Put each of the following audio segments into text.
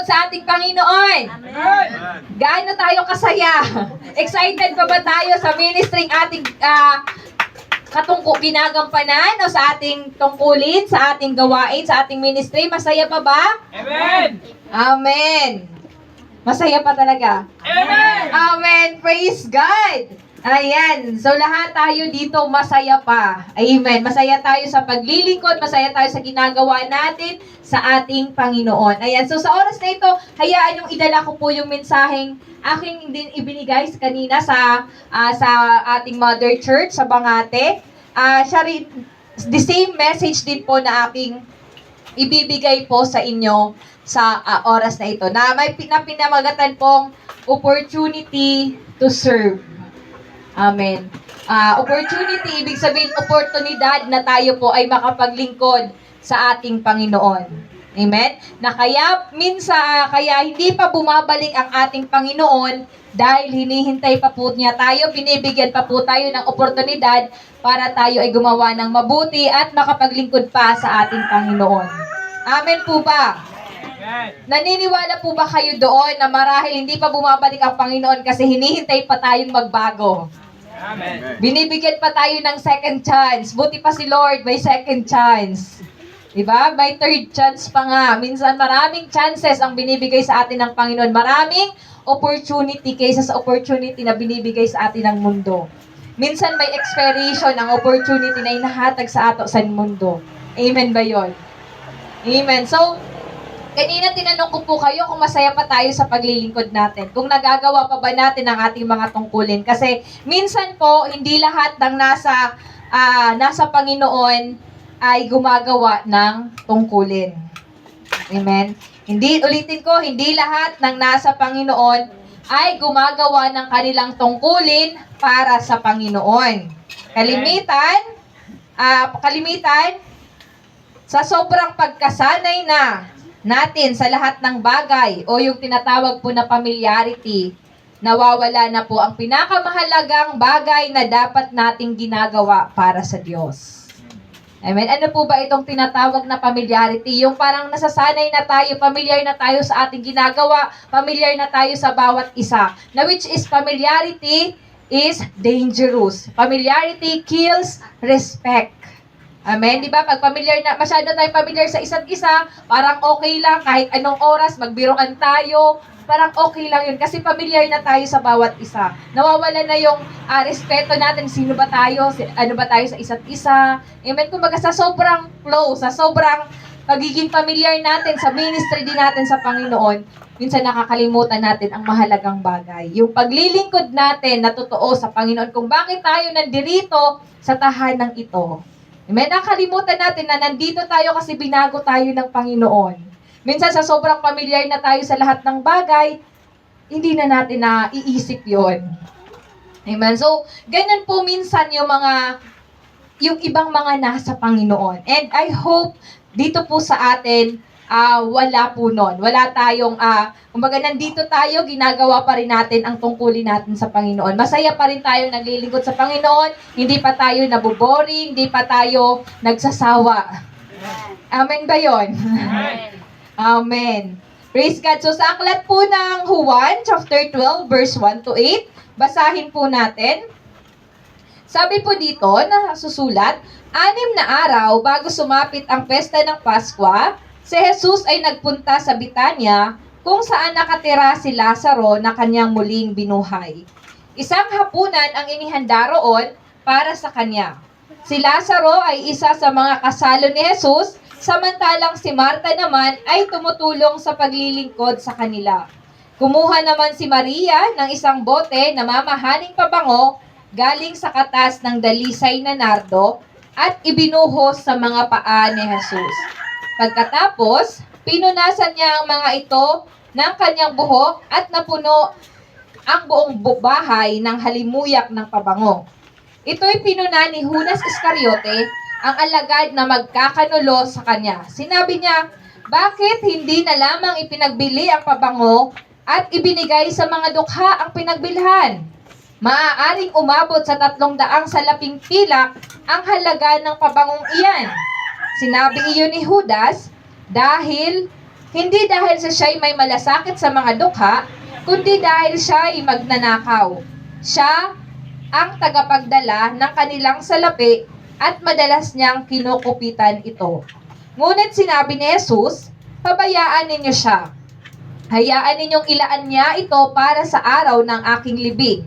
sa ating Panginoon? Amen. Gaano tayo kasaya? Excited pa ba tayo sa ministering ating ginagampanan o sa ating tungkulin, sa ating gawain, sa ating ministry? Masaya pa ba? Amen. Amen. Masaya pa talaga. Amen. Amen. Praise God. Ayan. So lahat tayo dito masaya pa. Amen. Masaya tayo sa paglilingkod, masaya tayo sa ginagawa natin sa ating Panginoon. Ayan. So sa oras na ito, hayaan yung idala ko po yung mensaheng aking din ibinigay kanina sa ating Mother Church sa Bangate. Siya rin, the same message din po na aking ibibigay po sa inyo sa oras na ito. Na may pinamagatan pong opportunity to serve. Amen. Opportunity, ibig sabihin oportunidad na tayo po ay makapaglingkod sa ating Panginoon. Amen? Na kaya hindi pa bumabalik ang ating Panginoon dahil hinihintay pa po niya tayo, binibigyan pa po tayo ng oportunidad para tayo ay gumawa ng mabuti at makapaglingkod pa sa ating Panginoon. Amen po ba? Naniniwala po ba kayo doon na marahil hindi pa bumabalik ang Panginoon kasi hinihintay pa tayong magbago? Amen. Binibigyan pa tayo ng second chance. Buti pa si Lord, may second chance. Diba? May third chance pa nga. Minsan maraming chances ang binibigay sa atin ng Panginoon. Maraming opportunity kaysa sa opportunity na binibigay sa atin ng mundo. Minsan may expiration ang opportunity na inahatag sa ato sa mundo. Amen ba yon? Amen. So, kanina tinanong ko po kayo kung masaya pa tayo sa paglilingkod natin. Kung nagagawa pa ba natin ang ating mga tungkulin. Kasi minsan po, hindi lahat ng nasa Panginoon ay gumagawa ng tungkulin. Amen? Ulitin ko, hindi lahat ng nasa Panginoon ay gumagawa ng kanilang tungkulin para sa Panginoon. Kalimitan, sa sobrang pagkasanay natin sa lahat ng bagay o yung tinatawag po na familiarity, nawawala na po ang pinakamahalagang bagay na dapat nating ginagawa para sa Diyos. Amen? Ano po ba itong tinatawag na familiarity? Yung parang nasasanay na tayo, familiar na tayo sa ating ginagawa, familiar na tayo sa bawat isa. Na which is familiarity is dangerous. Familiarity kills respect. Amen? Di ba? Pag masyado tayong familiar sa isa't isa, parang okay lang, kahit anong oras, magbiroan tayo, parang okay lang yun. Kasi familiar na tayo sa bawat isa. Nawawala na yung respeto natin, sino ba tayo, ano ba tayo sa isa't isa. Amen? Kumbaga sa sobrang close, sa sobrang pagiging familiar natin sa ministry din natin sa Panginoon, minsan nakakalimutan natin ang mahalagang bagay. Yung paglilingkod natin na totoo sa Panginoon, kung bakit tayo nandirito sa tahanang ito. Amen? Nakalimutan natin na nandito tayo kasi binago tayo ng Panginoon. Minsan sa sobrang familiar na tayo sa lahat ng bagay, hindi na natin naiisip yon. Amen? So, ganyan po minsan yung ibang mga nasa Panginoon. And I hope dito po sa atin, wala po nun. Wala tayong, kumbaga nandito tayo, ginagawa pa rin natin ang tungkulin natin sa Panginoon. Masaya pa rin tayo naglilingkod sa Panginoon, hindi pa tayo naboboring, hindi pa tayo nagsasawa. Amen ba yon? Amen. Amen. Praise God. So sa aklat po ng Juan, chapter 12, verse 1 to 8, basahin po natin. Sabi po dito, na susulat, 6 na araw bago sumapit ang pesta ng Paskwa, si Jesus ay nagpunta sa Betania kung saan nakatira si Lazaro na kanyang muling binuhay. Isang hapunan ang inihanda roon para sa kanya. Si Lazaro ay isa sa mga kasalo ni Jesus, samantalang si Marta naman ay tumutulong sa paglilingkod sa kanila. Kumuha naman si Maria ng isang bote na mamahaling pabango galing sa katas ng dalisay na nardo at ibinuhos sa mga paa ni Jesus. Pagkatapos, pinunasan niya ang mga ito ng kanyang buhok at napuno ang buong bahay ng halimuyak ng pabango. Ito'y pinuna ni Judas Iscariote, ang alagad na magkakanulo sa kanya. Sinabi niya, bakit hindi na lamang ipinagbili ang pabango at ibinigay sa mga dukha ang pinagbilhan? Maaaring umabot sa 300 salaping pilak ang halaga ng pabangong iyan. Sinabi iyon ni Judas dahil Hindi dahil sa siya'y may malasakit sa mga dukha, kundi dahil siya'y magnanakaw. Siya ang tagapagdala ng kanilang salapi at madalas niyang kinukupitan ito. Ngunit sinabi ni Jesus, pabayaan ninyo siya. Hayaan ninyong ilaan niya ito para sa araw ng aking libing.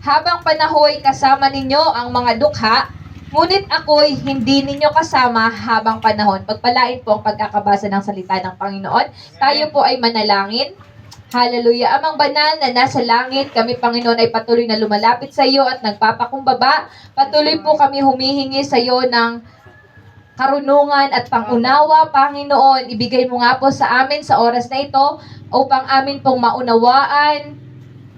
Habang panahoy kasama ninyo ang mga dukha, ngunit ako'y hindi ninyo kasama habang panahon. Pagpalain po ang pagkakabasa ng salita ng Panginoon. Tayo po ay manalangin. Hallelujah. Amang banal na nasa langit, kami Panginoon ay patuloy na lumalapit sa iyo at nagpapakumbaba. Patuloy po kami humihingi sa iyo ng karunungan at pangunawa, Panginoon. Ibigay mo nga po sa amin sa oras na ito upang amin pong maunawaan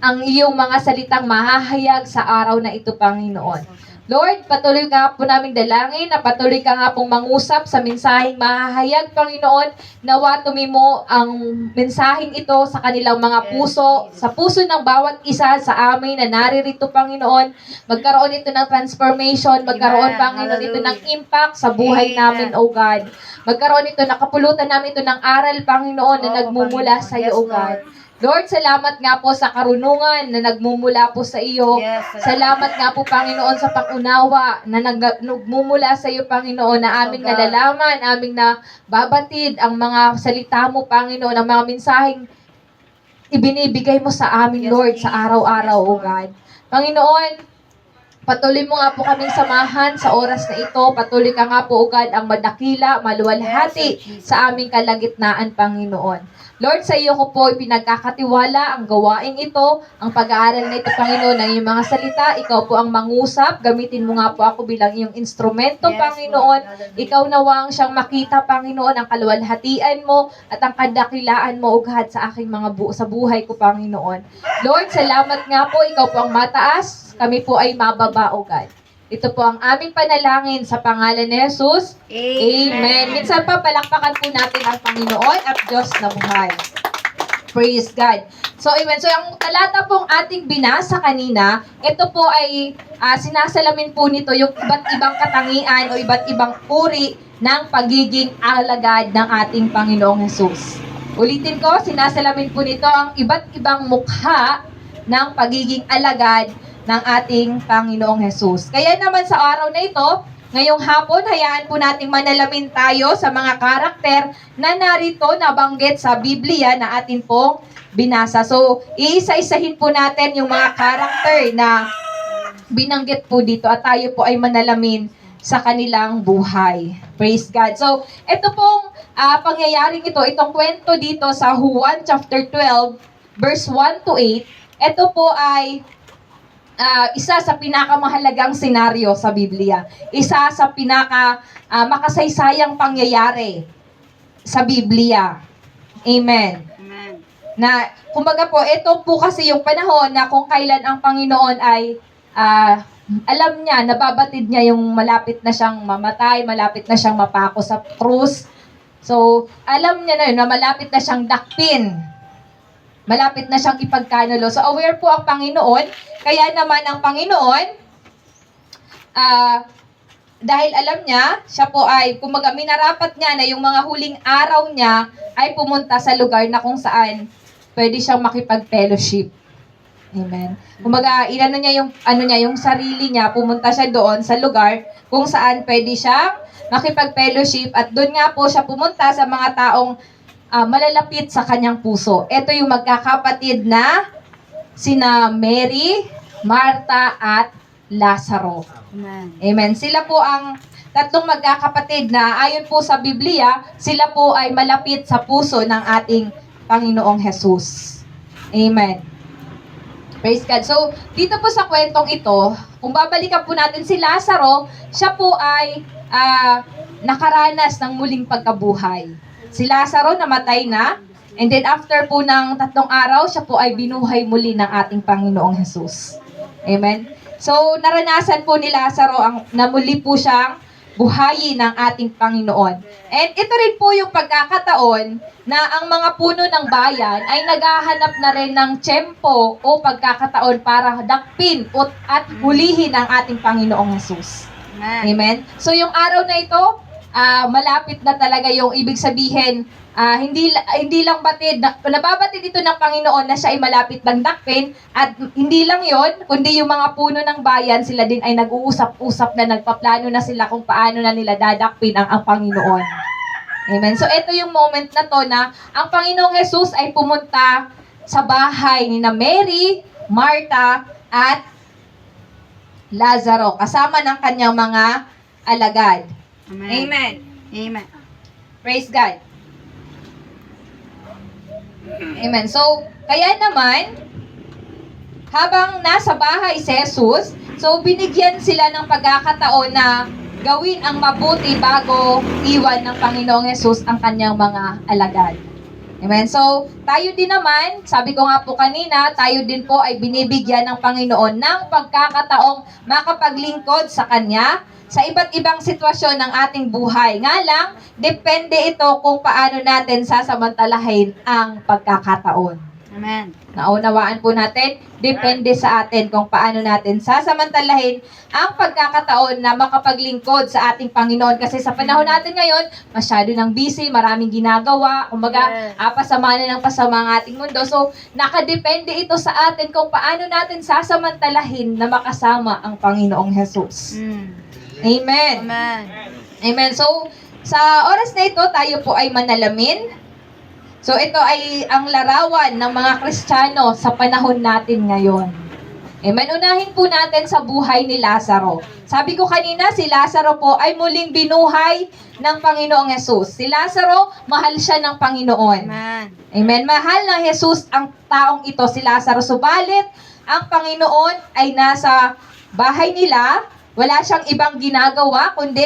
ang iyong mga salitang mahahayag sa araw na ito, Panginoon. Lord, patuloy ka po naming dalangin na patuloy ka nga pong mangusap sa mensaheng mahahayag, Panginoon. Nawa tumimo ang mensaheng ito sa kanilang mga puso, sa puso ng bawat isa sa amin na naririto, Panginoon. Magkaroon ito ng transformation, magkaroon, Panginoon, ito ng impact sa buhay namin, O God. Magkaroon ito, nakapulutan namin ito ng aral, Panginoon, na nagmumula sa iyo, O God. Lord, salamat nga po sa karunungan na nagmumula po sa iyo. Salamat nga po, Panginoon, sa pangunawa na nagmumula sa iyo, Panginoon, na aming nalalaman, aming na babatid ang mga salita mo, Panginoon, ang mga mensaheng ibinibigay mo sa amin, Lord, sa araw-araw, O God. Panginoon, patuloy mo nga po kaming samahan sa oras na ito. Patuloy ka nga po, O God, ang madakila, maluwalhati sa aming kalagitnaan, Panginoon. Lord, sa iyo ko po pinagkakatiwala ang gawain ito, ang pag-aaral na ito, Panginoon, ng iyong mga salita. Ikaw po ang mangusap. Gamitin mo nga po ako bilang iyong instrumento, Panginoon. Ikaw nawang siyang makita, Panginoon, ang kaluwalhatian mo at ang kadakilaan mo, O God, sa aking mga sa buhay ko, Panginoon. Lord, salamat nga po. Ikaw po ang mataas. Kami po ay mababa, O God. Ito po ang aming panalangin sa pangalan ni Jesus. Amen. Minsan pa, palakpakan po natin ang Panginoon at Diyos na buhay. Praise God. So, amen. So, ang talata pong ating binasa kanina, ito po ay sinasalamin po nito yung iba't ibang katangian o iba't ibang uri ng pagiging alagad ng ating Panginoong Jesus. Ulitin ko, sinasalamin po nito ang iba't ibang mukha ng pagiging alagad ng ating Panginoong Jesus. Kaya naman sa araw na ito, ngayong hapon, hayaan po nating manalamin tayo sa mga karakter na narito nabanggit sa Biblia na atin pong binasa. So, iisa-isahin po natin yung mga karakter na binanggit po dito at tayo po ay manalamin sa kanilang buhay. Praise God. So, ito pong pangyayaring ito, itong kwento dito sa Juan chapter 12, verse 1 to 8, ito po ay isa sa pinakamahalagang senaryo sa Biblia. Isa sa makasaysayang pangyayari sa Biblia. Amen. Amen. Na, kumbaga po, ito po kasi yung panahon na kung kailan ang Panginoon ay alam niya, nababatid niya yung malapit na siyang mamatay, malapit na siyang mapako sa krus. So, alam niya na yun, na malapit na siyang dakpin. Malapit na siyang ipagkanulo. So, aware po ang Panginoon. Kaya naman ang Panginoon, dahil alam niya, siya po ay, kumaga, minarapat niya na yung mga huling araw niya ay pumunta sa lugar na kung saan pwede siyang makipag-fellowship. Amen. Kumaga, inano niya yung sarili niya, pumunta siya doon sa lugar kung saan pwede siyang makipag-fellowship at doon nga po siya pumunta sa mga taong malalapit sa kanyang puso. Ito yung magkakapatid na sina Mary, Martha, at Lazaro. Amen. Amen. Sila po ang tatlong magkakapatid na ayon po sa Biblia, sila po ay malapit sa puso ng ating Panginoong Jesus. Amen. Praise God. So, dito po sa kwentong ito, kung babalikan po natin si Lazaro, siya po ay nakaranas ng muling pagkabuhay. Si Lazaro namatay na, and then after po ng 3 araw, siya po ay binuhay muli ng ating Panginoong Jesus. Amen? So, naranasan po ni Lazaro na muli po siyang buhayin ng ating Panginoon. And ito rin po yung pagkakataon na ang mga puno ng bayan ay naghahanap na rin ng tiyempo o pagkakataon para dakpin at hulihin ang ating Panginoong Jesus. Amen. Amen? So, yung araw na ito, malapit na talaga yung ibig sabihin, hindi lang batid, nababatid ito ng Panginoon na siya ay malapit ng dakpin, at hindi lang yon, kundi yung mga puno ng bayan, sila din ay nag-uusap-usap na, nagpaplano na sila kung paano na nila dadakpin ang Panginoon. Amen. So ito yung moment na to na ang Panginoong Jesus ay pumunta sa bahay ni na Mary, Martha, at Lazaro, kasama ng kanyang mga alagad. Amen. Amen. Amen. Praise God. Amen. So, kaya naman, habang nasa bahay si Jesus, so binigyan sila ng pagkakataon na gawin ang mabuti bago iwan ng Panginoong Jesus ang kanyang mga alagad. Amen. So, tayo din naman, sabi ko nga po kanina, tayo din po ay binibigyan ng Panginoon ng pagkakataong makapaglingkod sa Kanya sa iba't ibang sitwasyon ng ating buhay. Nga lang, depende ito kung paano natin sasamantalahin ang pagkakataon. Amen. Naunawaan po natin, depende sa atin kung paano natin sasamantalahin ang pagkakataon na makapaglingkod sa ating Panginoon. Kasi sa panahon natin ngayon, masyado ng busy, maraming ginagawa, kumbaga, pasama na ng pasama ang ating mundo. So, nakadepende ito sa atin kung paano natin sasamantalahin na makasama ang Panginoong Jesus. Amen. Amen. Amen. So, sa oras na ito, tayo po ay manalamin. So, ito ay ang larawan ng mga Kristiyano sa panahon natin ngayon. Amen. Unahin po natin sa buhay ni Lazaro. Sabi ko kanina, si Lazaro po ay muling binuhay ng Panginoong Jesus. Si Lazaro, mahal siya ng Panginoon. Amen. Amen. Mahal ng Jesus ang taong ito, si Lazaro. Subalit, ang Panginoon ay nasa bahay nila. Wala siyang ibang ginagawa, kundi,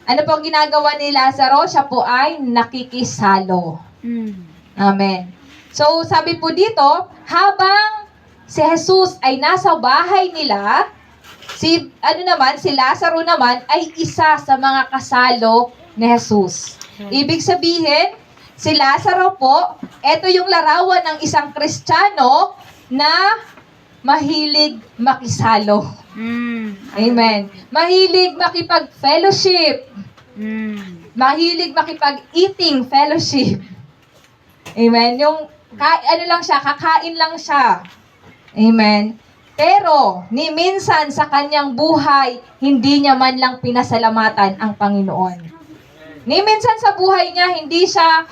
ano po ang ginagawa ni Lazaro? Siya po ay nakikisalo. Amen. So, sabi po dito, habang si Jesus ay nasa bahay nila, si Lazaro naman ay isa sa mga kasalo ni Jesus. Ibig sabihin, si Lazaro po, ito yung larawan ng isang Kristiyano na mahilig makisalo. Amen. Mahilig makipag-fellowship. Mahilig makipag-eating fellowship. Amen. Yung, kakain lang siya. Amen. Pero, ni minsan sa kanyang buhay, hindi niya man lang pinasalamatan ang Panginoon. Ni minsan sa buhay niya, hindi siya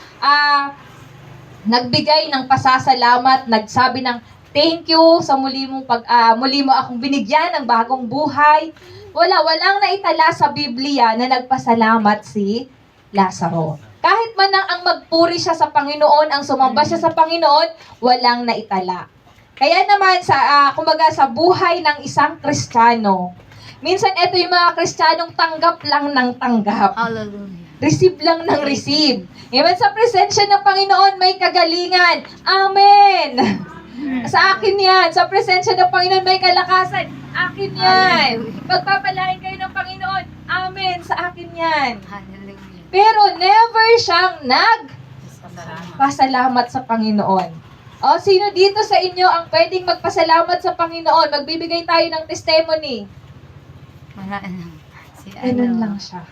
nagbigay ng pasasalamat, nagsabi ng thank you sa muli mo akong binigyan ng bagong buhay. Walang naitala sa Biblia na nagpasalamat si Lazaro. Kahit man ang magpuri siya sa Panginoon, ang sumamba siya sa Panginoon, walang naitala. Kaya naman, sa buhay ng isang Kristiyano, minsan ito yung mga Kristiyanong tanggap lang ng tanggap. Hallelujah. Receive lang ng receive. Amen. Sa presensya ng Panginoon, may kagalingan. Amen. Sa akin yan. Sa presensya ng Panginoon, may kalakasan. Akin yan. Pagpapalain kayo ng Panginoon. Amen. Sa akin yan. Hallelujah. Pero never siyang pasalamat sa Panginoon. O, sino dito sa inyo ang pwedeng magpasalamat sa Panginoon? Magbibigay tayo ng testimony. Wala na. Ganun lang siya.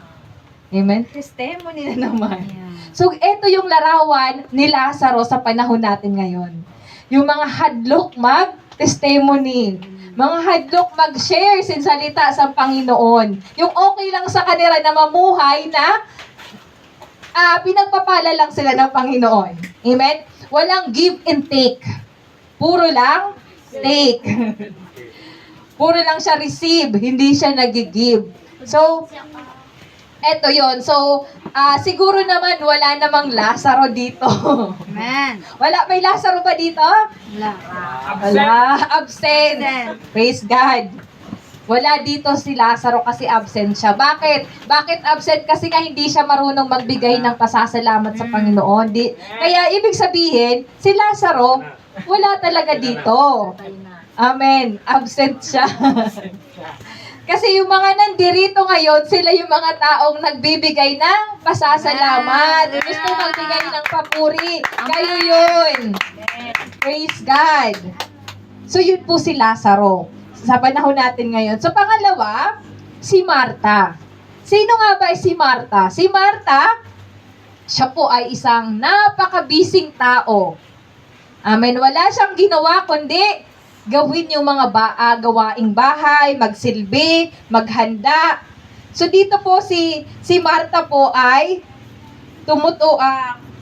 Amen? Testimony na naman. Yeah. So, ito yung larawan ni Lazaro sa panahon natin ngayon. Yung mga hadlok mag-testimony. Mga hadlok mag-share sinsalita sa Panginoon. Yung okay lang sa kanila na mamuhay na pinagpapala lang sila ng Panginoon. Amen? Walang give and take. Puro lang take. Puro lang siya receive, hindi siya nag-give. So, eto yon. So, siguro naman wala namang Lazaro dito. Amen. May Lazaro ba dito? Wala. Wala. Absent. Praise God. Wala dito si Lazaro kasi absent siya. Bakit? Bakit absent? Kasi nga hindi siya marunong magbigay ng pasasalamat sa Panginoon. Kaya ibig sabihin, si Lazaro, wala talaga dito. Amen. Absent siya. Kasi yung mga nandirito ngayon, sila yung mga taong nagbibigay ng pasasalamat. Gusto magbigay ng papuri. Kayo yun. Praise God. So yun po si Lazaro sa panahon natin ngayon. So pangalawa, si Martha. Sino nga ba si Martha? Si Martha, siya po ay isang napakabising tao. Amen. Wala siyang ginawa kundi gawin yung mga gawaing bahay, magsilbi, maghanda. So dito po si Marta po ay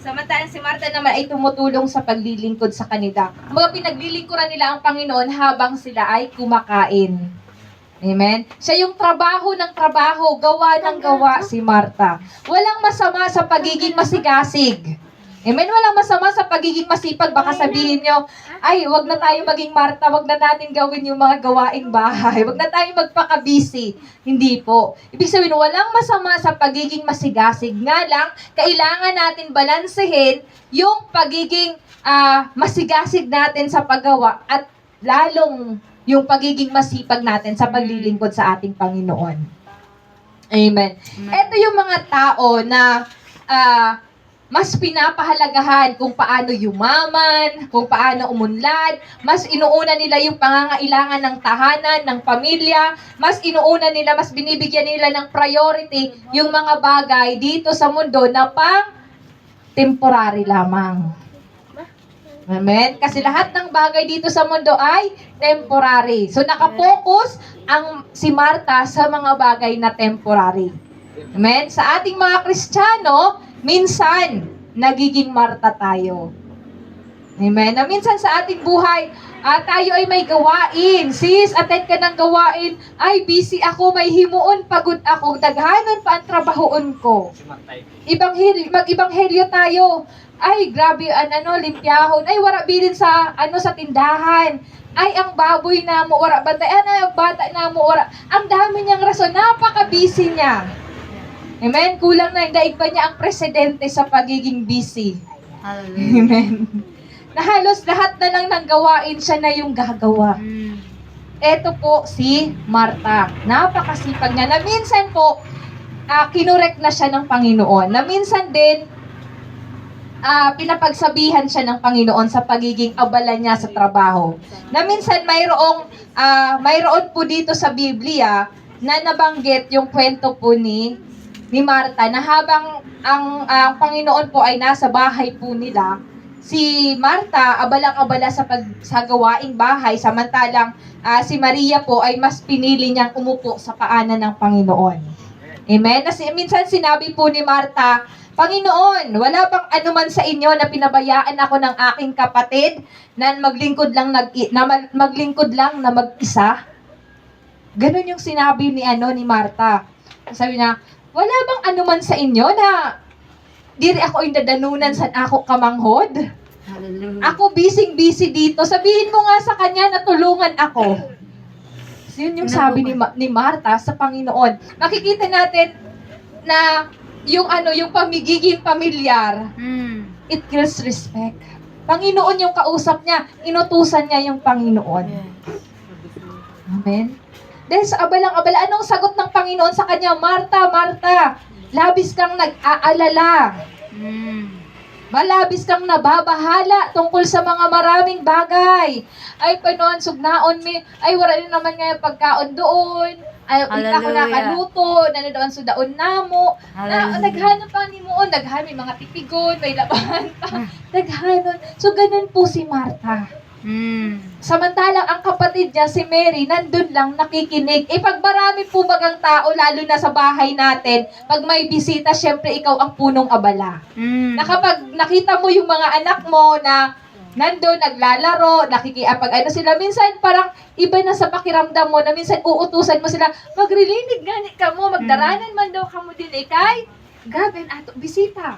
samantalang si Marta naman ay tumutulong sa paglilingkod sa kanila. Mga pinaglilingkuran nila ang Panginoon habang sila ay kumakain. Amen? Siya yung trabaho ng trabaho, gawa ng gawa si Marta. Walang masama sa pagiging masigasig. Amen? Walang masama sa pagiging masipag. Baka sabihin nyo, ay, wag na tayo maging Marta, wag na natin gawin yung mga gawaing bahay. Wag na tayo magpaka-busy. Hindi po. Ibig sabihin, walang masama sa pagiging masigasig. Nga lang, kailangan natin balansehin yung pagiging masigasig natin sa paggawa at lalong yung pagiging masipag natin sa paglilingkod sa ating Panginoon. Amen. Ito yung mga tao na mas pinapahalagahan kung paano yumaman, kung paano umunlad, mas inuuna nila yung pangangailangan ng tahanan, ng pamilya, mas inuuna nila, mas binibigyan nila ng priority yung mga bagay dito sa mundo na pang temporary lamang. Amen? Kasi lahat ng bagay dito sa mundo ay temporary. So nakapokus si Marta sa mga bagay na temporary. Amen? Sa ating mga Kristiyano, minsan, nagiging Marta tayo. Amen? Na minsan sa ating buhay, tayo ay may gawain. Sis, attend ka ng gawain. Ay, busy ako, may himuon, pagod ako. Daghanon pa ang trabahoon ko. Mag-ibanghelyo tayo. Ay, grabe, limpyahon. Ay, wara bilin sa tindahan. Ay, ang baboy na mo, wara bantay. Ang bata na mo, wara. Ang dami niyang rason. Napaka-busy niya. Amen? Kulang na, daig pa niya ang presidente sa pagiging busy. Hallelujah. Amen? Na halos lahat na lang ng gawain siya na yung gagawa. Eto po si Marta. Napakasipag niya. Na minsan po, kinurek na siya ng Panginoon. Na minsan din, pinapagsabihan siya ng Panginoon sa pagiging abala niya sa trabaho. Na minsan mayroon po dito sa Biblia na nabanggit yung kwento po ni Marta na habang ang Panginoon po ay nasa bahay po nila, si Marta abalang-abala sa gawaing bahay, samantalang si Maria po ay mas pinili niyang umupo sa paanan ng Panginoon. Amen? Minsan sinabi po ni Marta, Panginoon, wala bang anuman sa inyo na pinabayaan ako ng aking kapatid na maglingkod lang na mag-isa? Ganon yung sinabi ni Marta. Sabi na, wala bang anuman sa inyo na diri ako yung dadanunan sa ako kamanghod? Hallelujah. Ako busy dito. Sabihin mo nga sa kanya na tulungan ako. So, yun yung sabi ni Marta sa Panginoon. Makikita natin na yung pamigiging pamilyar, it kills respect. Panginoon yung kausap niya, inutusan niya yung Panginoon. Amen? Dahil sa abalang-abala, anong sagot ng Panginoon sa kanya? Marta, Marta, labis kang nag-aalala. Malabis kang nababahala tungkol sa mga maraming bagay. Ay, Panginoon, sugnaon mi. Ay, wala rin naman nga yung pagkaon doon. Ay, kita ko nakaluto, doon sudaon namo. Naghanon pa ni mo, naghanon, may mga tipigon, may labahan pa. Naghanon. So, ganun po si Marta. Samantalang ang kapatid niya, si Mary, nandun lang nakikinig. Pag marami po bagang tao, lalo na sa bahay natin, pag may bisita, syempre ikaw ang punong abala. Na kapag nakita mo yung mga anak mo na nandun, naglalaro, sila, minsan parang iba na sa pakiramdam mo, na minsan uutusan mo sila, magrilinig gani ka mo, magdaranan man daw ka mo din, kay gaben ato, bisita.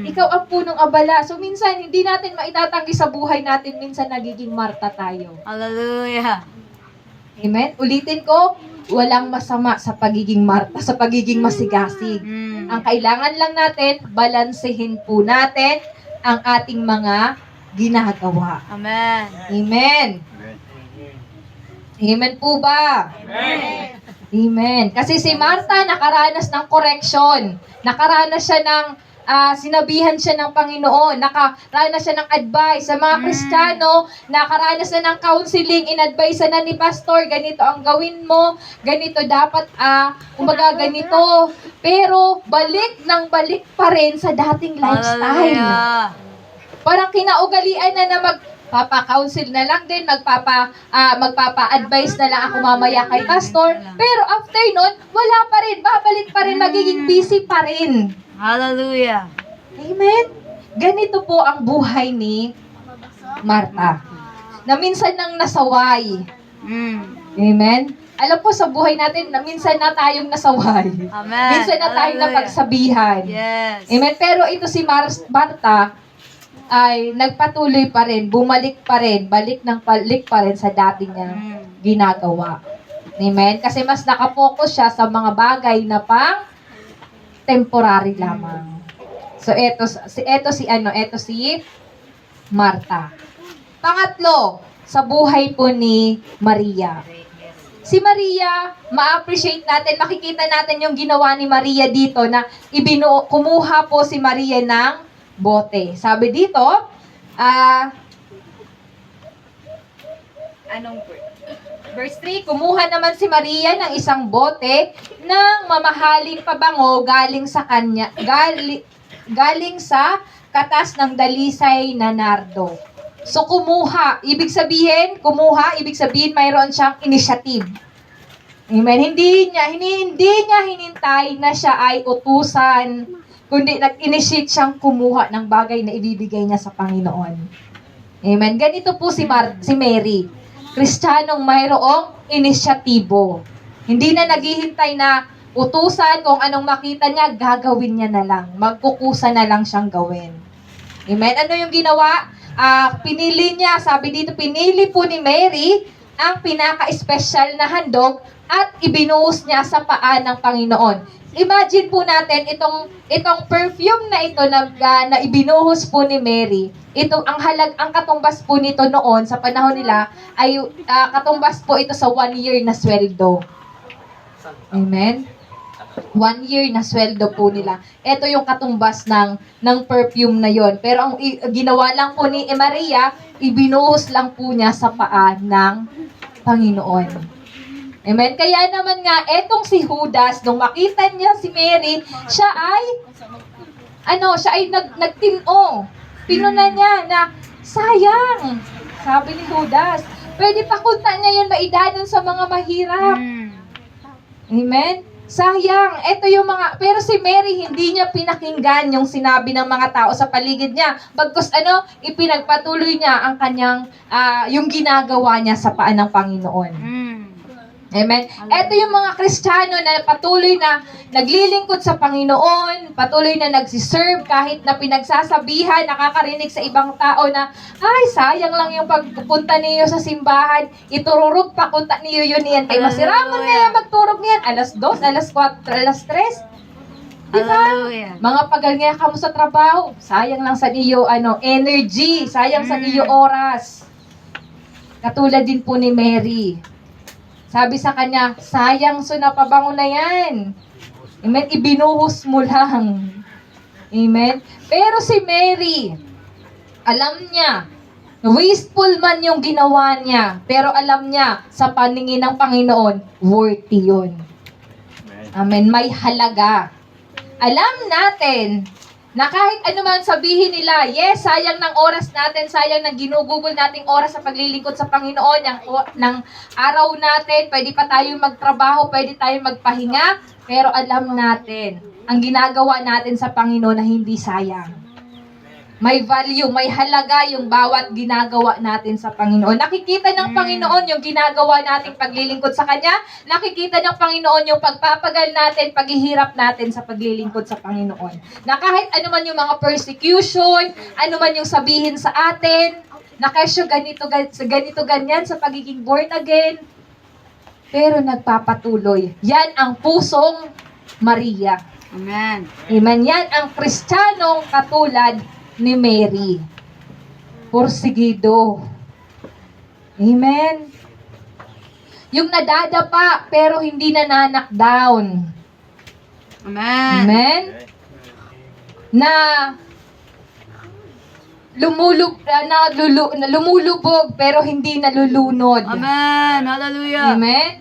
Ikaw ang punong abala. So minsan, hindi natin maitatanggi sa buhay natin, minsan nagiging Marta tayo. Hallelujah. Amen? Ulitin ko, walang masama sa pagiging Marta, sa pagiging masigasig. Ang kailangan lang natin, balansehin po natin ang ating mga ginagawa. Amen. Amen. Amen po ba? Amen. Amen. Kasi si Marta nakaranas ng correction. Nakaranas siya ng sinabihan siya ng Panginoon, nakaranas siya ng advice sa mga Kristiyano, nakaranas na ng counseling, in-advise na ni pastor, ganito ang gawin mo, ganito dapat, kumbaga ganito. Pero balik balik pa rin sa dating lifestyle. Hallelujah. Parang kinaugalian na magpapa-counsel na lang din, magpapa-advise na lang ako mamaya kay pastor. Pero after nun, wala pa rin, babalik pa rin, magiging busy pa rin. Hallelujah. Amen? Ganito po ang buhay ni Marta. Na minsan nang nasaway. Amen? Alam po sa buhay natin na minsan na tayong nasaway. Amen. Minsan na tayong Hallelujah. napagsabihan. Yes. Amen? Pero ito si Marta ay nagpatuloy pa rin, bumalik pa rin, balik pa rin sa dati niyang ginagawa. Amen? Kasi mas nakapokus siya sa mga bagay na pang temporary lamang. So eto si Marta. Pangatlo, sa buhay po ni Maria. Si Maria, ma-appreciate natin, makikita natin yung ginawa ni Maria dito na kumuha po si Maria ng bote. Sabi dito, verse 3, kumuha naman si Maria ng isang bote ng mamahaling pabango galing sa kanya, galing sa katas ng dalisay na nardo. So kumuha, ibig sabihin mayroon siyang initiative. Amen. Hindi niya hinintay na siya ay utusan, kundi nag-initiate siyang kumuha ng bagay na ibibigay niya sa Panginoon. Amen. Ganito po si Mary. Kristiyanong mayroong inisyatibo. Hindi na naghihintay na utusan, kung anong makita niya, gagawin niya na lang. Magkukusa na lang siyang gawin. Amen. Ano yung ginawa? Pinili niya, sabi dito, pinili po ni Mary ang pinaka-special na handog at ibinuhos niya sa paa ng Panginoon. Imagine po natin itong perfume na ito na ibinuhos po ni Mary. Ito ang katumbas po nito noon sa panahon nila ay katumbas po ito sa 1 year na sweldo. Amen. 1 year na sweldo po nila. Ito yung katumbas ng perfume na yon. Pero ang ginawa lang po ni Maria, ibinuhos lang po niya sa paa ng Panginoon. Amen. Kaya naman nga, etong si Judas, nung makita niya si Mary, siya ay nagtino. Pinunan niya na, sayang, sabi ni Judas, pwede pa kunta niya yun maidanon sa mga mahirap. Amen. Sayang, pero si Mary, hindi niya pinakinggan yung sinabi ng mga tao sa paligid niya. Bagkus ipinagpatuloy niya ang kanyang, yung ginagawa niya sa paa ng Panginoon. Amen. Ito yung mga Kristiyano na patuloy na naglilingkod sa Panginoon, patuloy na nagsiserve kahit na pinagsasabihan, nakakarinig sa ibang tao na, ay, sayang lang yung pagpunta niyo sa simbahan, itururog pa kunta niyo yun yan. Kay masiramon na yan, magturog niyan, alas 2, alas 4, alas 3. Diba? Hallelujah. Mga pagal nga kamo sa trabaho, sayang lang sa iyo energy, sayang sa iyo oras. Katulad din po ni Mary. Sabi sa kanya, sayang pabango na yan. Amen? Ibinuhos mo lang. Amen? Pero si Mary, alam niya, wasteful man yung ginawa niya, pero alam niya, sa paningin ng Panginoon, worthy yun. Amen? May halaga. Alam natin, na kahit ano man sabihin nila, yes, sayang ng oras natin, sayang ng ginugugol nating oras sa paglilingkod sa Panginoon, ng araw natin, pwede pa tayong magtrabaho, pwede tayong magpahinga, pero alam natin, ang ginagawa natin sa Panginoon na hindi sayang. May value, may halaga yung bawat ginagawa natin sa Panginoon. Nakikita ng Panginoon yung ginagawa nating paglilingkod sa Kanya. Nakikita ng Panginoon yung pagpapagal natin, paghihirap natin sa paglilingkod sa Panginoon. Na kahit ano man yung mga persecution, ano man yung sabihin sa atin, na kesyo ganito, ganyan sa pagiging born again, pero nagpapatuloy. Yan ang pusong Maria. Amen. Amen. Yan ang Kristiyanong katulad ni Mary. Porsigido. Amen. Yung nadadapa pero hindi na knock down. Amen. Amen. na lumulubog pero hindi nalulunod. Amen. Hallelujah. Amen?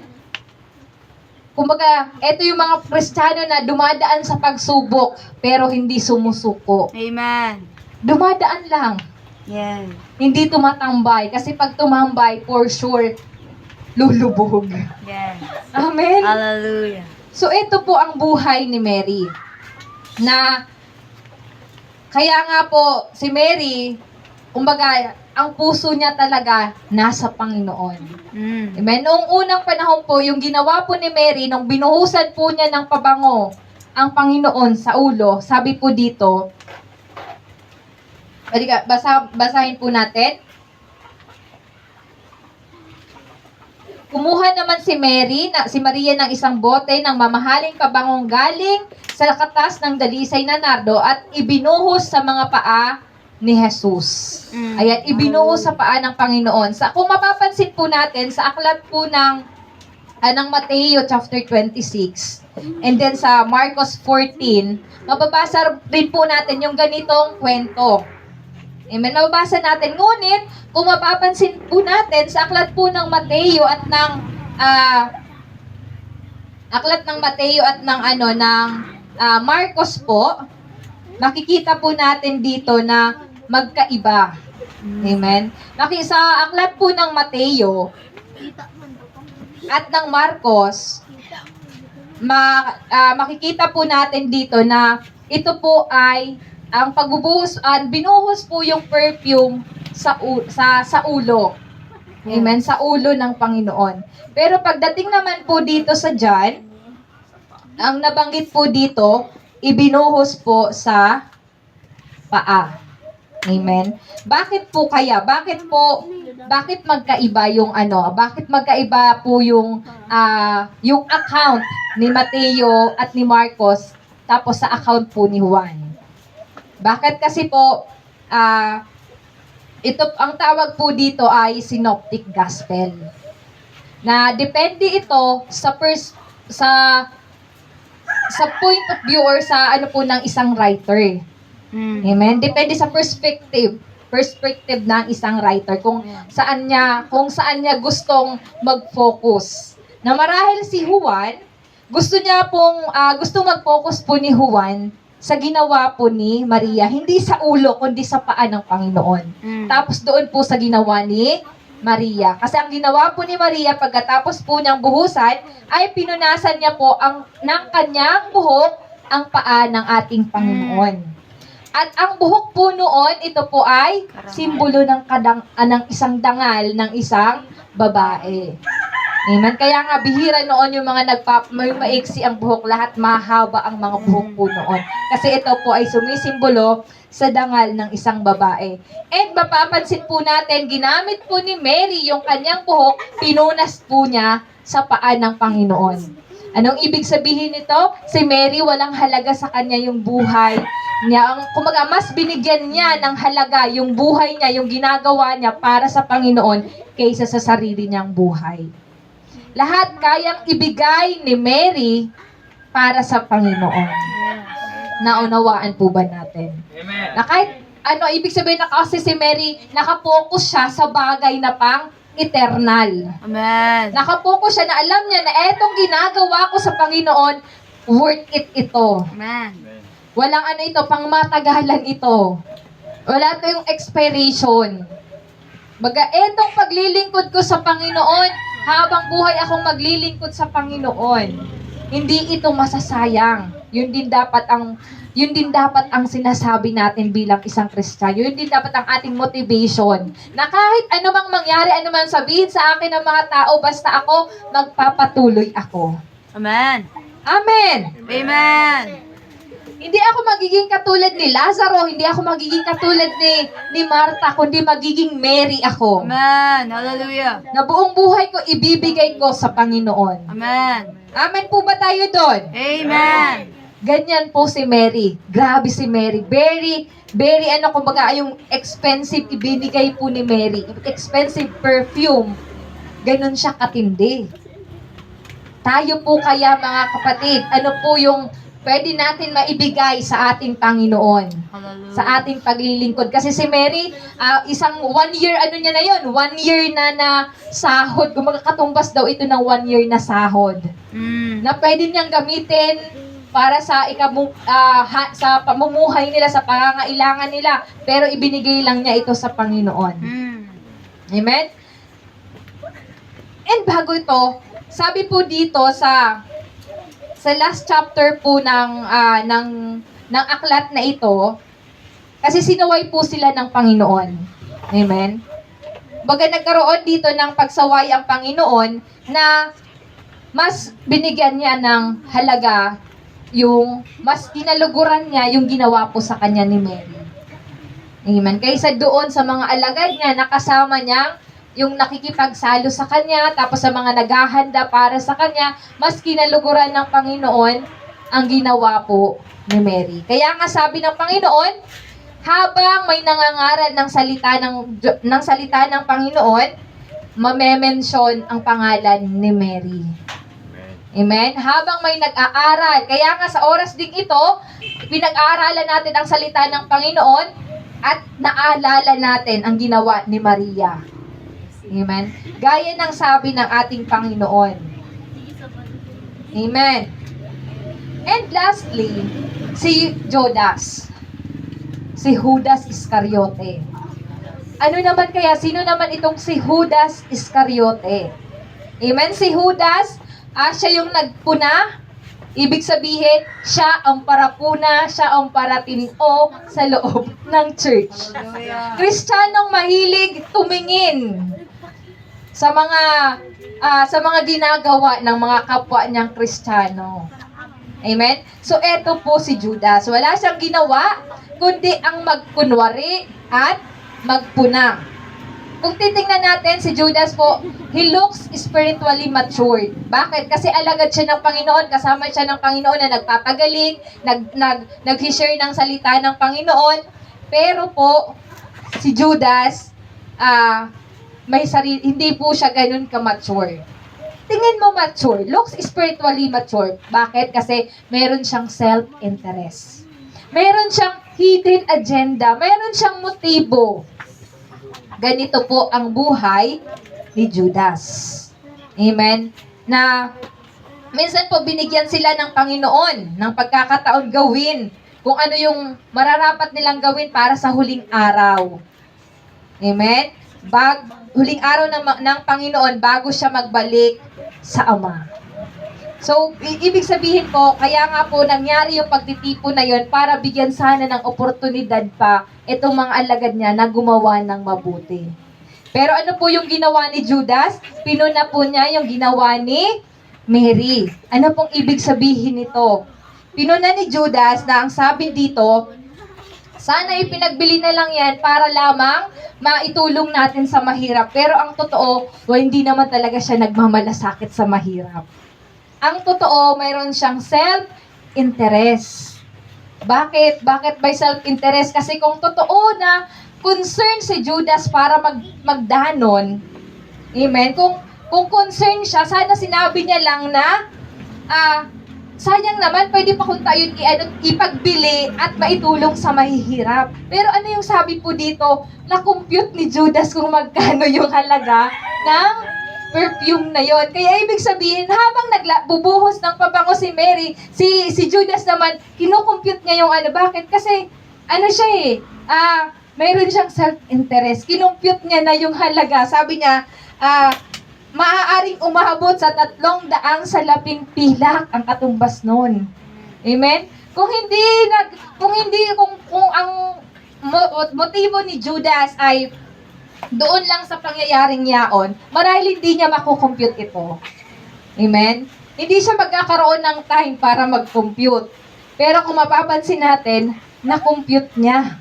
Kumbaga, ito yung mga Kristiyano na dumadaan sa pagsubok pero hindi sumusuko. Amen. Dumadaan lang. Yes. Hindi tumatambay. Kasi pag tumambay, for sure, lulubog. Yes. Amen? Hallelujah. So, ito po ang buhay ni Mary. Na, kaya nga po, si Mary, kumbaga, ang puso niya talaga nasa Panginoon. Amen? Noong unang panahon po, yung ginawa po ni Mary, nung binuhusan po niya ng pabango ang Panginoon sa ulo, sabi po dito, basahin po natin. Kumuha naman si Maria ng isang bote ng mamahaling pabangong galing sa katas ng dalisay na nardo at ibinuhos sa mga paa ni Jesus. Ayan, ibinuhos sa paa ng Panginoon. Kung mapapansin po natin, sa aklat po ng Mateo chapter 26, and then sa Marcos 14, mababasa rin po natin yung ganitong kwento. Amen. Mababasa natin. Ngunit, kung mapapansin po natin, sa aklat po ng Mateo at ng Marcos po, makikita po natin dito na magkaiba. Amen. Sa aklat po ng Mateo at ng Marcos, makikita po natin dito na ito po ay ang binuhos po yung perfume sa ulo. Amen? Sa ulo ng Panginoon. Pero pagdating naman po dito sa John, ang nabanggit po dito, ibinuhos po sa paa. Amen? Bakit po kaya? Bakit magkaiba yung bakit magkaiba po yung account ni Mateo at ni Marcos tapos sa account po ni Juan? Bakit kasi po, ang tawag po dito ay synoptic gospel. Na depende ito sa point of view or sa ng isang writer. Amen? Depende sa perspective ng isang writer kung saan niya gustong mag-focus. Na marahil si Juan, gustong mag-focus po ni Juan sa ginawa po ni Maria, hindi sa ulo, kundi sa paa ng Panginoon. Tapos doon po sa ginawa ni Maria. Kasi ang ginawa po ni Maria, pagkatapos po niyang buhusan, ay pinunasan niya po ng kanyang buhok ang paa ng ating Panginoon. At ang buhok po noon, ito po ay simbolo ng isang dangal ng isang babae. Amen. Kaya nga bihira noon yung mga may maiksi ang buhok, lahat mahaba ang mga buhok po noon. Kasi ito po ay sumisimbolo sa dangal ng isang babae. And mapapansin po natin, ginamit po ni Mary yung kanyang buhok, pinunas po niya sa paa ng Panginoon. Anong ibig sabihin nito? Si Mary, walang halaga sa kanya yung buhay niya. Kumaga, mas binigyan niya ng halaga yung buhay niya, yung ginagawa niya para sa Panginoon kaysa sa sarili niyang buhay. Lahat kayang ibigay ni Mary para sa Panginoon. Naunawaan po ba natin? Amen. Na kahit ibig sabihin na kasi si Mary, nakapokus siya sa bagay na pang eternal. Amen. Nakapokus siya na alam niya na etong ginagawa ko sa Panginoon, worth it ito. Amen. Walang ito, pang matagalan ito. Wala ito yung expiration. Etong paglilingkod ko sa Panginoon, habang buhay akong maglilingkod sa Panginoon, hindi ito masasayang. Yun din dapat ang sinasabi natin bilang isang Kristiyano. Yun din dapat ang ating motivation. Na kahit anumang mangyari, anumang sabihin sa akin ng mga tao, basta ako, magpapatuloy ako. Amen. Amen! Amen. Hindi ako magiging katulad ni Lazaro, hindi ako magiging katulad ni Martha, kundi magiging Mary ako. Amen. Hallelujah. Na buong buhay ko ibibigay ko sa Panginoon. Amen. Amen po ba tayo doon? Amen. Ganyan po si Mary. Grabe si Mary. Very kumbaga, yung expensive ibinigay po ni Mary. Expensive perfume. Ganon siya katindi. Tayo po kaya mga kapatid, ano po yung pwede natin maibigay sa ating Panginoon, Hallelujah. sa ating paglilingkod. Kasi si Mary, isang 1 year, ano niya na yun, 1 year na sahod. Katumbas daw ito ng 1 year na sahod. Na pwede niyang gamitin para sa sa pamumuhay nila, sa pangangailangan nila. Pero ibinigay lang niya ito sa Panginoon. Amen? And bago ito, sabi po dito sa last chapter po ng aklat na ito, kasi sinaway po sila ng Panginoon. Amen? Baga nagkaroon dito ng pagsaway ang Panginoon na mas binigyan niya ng halaga mas dinaluguran niya yung ginawa po sa kanya ni Mary. Amen. Kaysa doon sa mga alagad niya, nakasama niya yung nakikipagsalo sa kanya, tapos sa mga naghahanda para sa kanya, mas kinaluguran ng Panginoon ang ginawa po ni Mary. Kaya nga sabi ng Panginoon, habang may nangangaral ng salita ng Panginoon, mamemensyon ang pangalan ni Mary. Amen? Habang may nag-aaral. Kaya nga sa oras ding ito, pinag-aaralan natin ang salita ng Panginoon at naalala natin ang ginawa ni Maria. Amen? Gaya ng sabi ng ating Panginoon. Amen. And lastly, si Judas. Si Judas Iscariote. Ano naman kaya? Sino naman itong si Judas Iscariote? Amen? Si Judas, siya yung nagpuna. Ibig sabihin, siya ang parapuna, siya ang paratinoo sa loob ng church. Kristiyanong mahilig tumingin sa mga ginagawa ng mga kapwa niyang Kristiyano. Amen? So, eto po si Judas. Wala siyang ginawa, kundi ang magkunwari at magpuna. Kung titingnan natin, si Judas po, he looks spiritually matured. Bakit? Kasi alagad siya ng Panginoon, kasama siya ng Panginoon na nagpapagaling, nag-share ng salita ng Panginoon. Pero po, si Judas, hindi po siya ganun ka-mature. Tingin mo mature, looks spiritually mature. Bakit? Kasi meron siyang self-interest. Meron siyang hidden agenda. Meron siyang motibo. Ganito po ang buhay ni Judas. Amen? Na minsan po binigyan sila ng Panginoon ng pagkakataon gawin kung ano yung mararapat nilang gawin para sa huling araw. Amen? Huling araw ng Panginoon bago siya magbalik sa Ama. So, ibig sabihin po, kaya nga po nangyari yung pagtitipon na yon para bigyan sana ng oportunidad pa itong mga alagad niya na gumawa ng mabuti. Pero ano po yung ginawa ni Judas? Pinuna po niya yung ginawa ni Mary. Ano pong ibig sabihin nito? Pinuna ni Judas na ang sabi dito, sana ipinagbili na lang yan para lamang maitulong natin sa mahirap. Pero ang totoo, hindi naman talaga siya nagmamalasakit sa mahirap. Ang totoo, mayroon siyang self-interest. Bakit? Bakit by self-interest? Kasi kung totoo na concern si Judas para magdanon, amen, kung concern siya, sana sinabi niya lang na, sayang naman, pwede pa kung tayo ipagbili at maitulong sa mahihirap. Pero ano yung sabi po dito, na-compute ni Judas kung magkano yung halaga ng perfume na yon. Kaya ibig sabihin, habang bubuhos ng pabango si Mary, si Judas naman, kinukompute niya yung bakit? Kasi, siya mayroon siyang self-interest. Kinumpute niya na yung halaga. Sabi niya, maaaring umahabot sa 300 salaping pilak ang katumbas nun. Amen? Kung ang motibo ni Judas ay doon lang sa pangyayaring yaon, marahil hindi niya makukompute ito. Amen? Hindi siya magkakaroon ng time para mag-compute. Pero kung mapapansin natin, na-compute niya.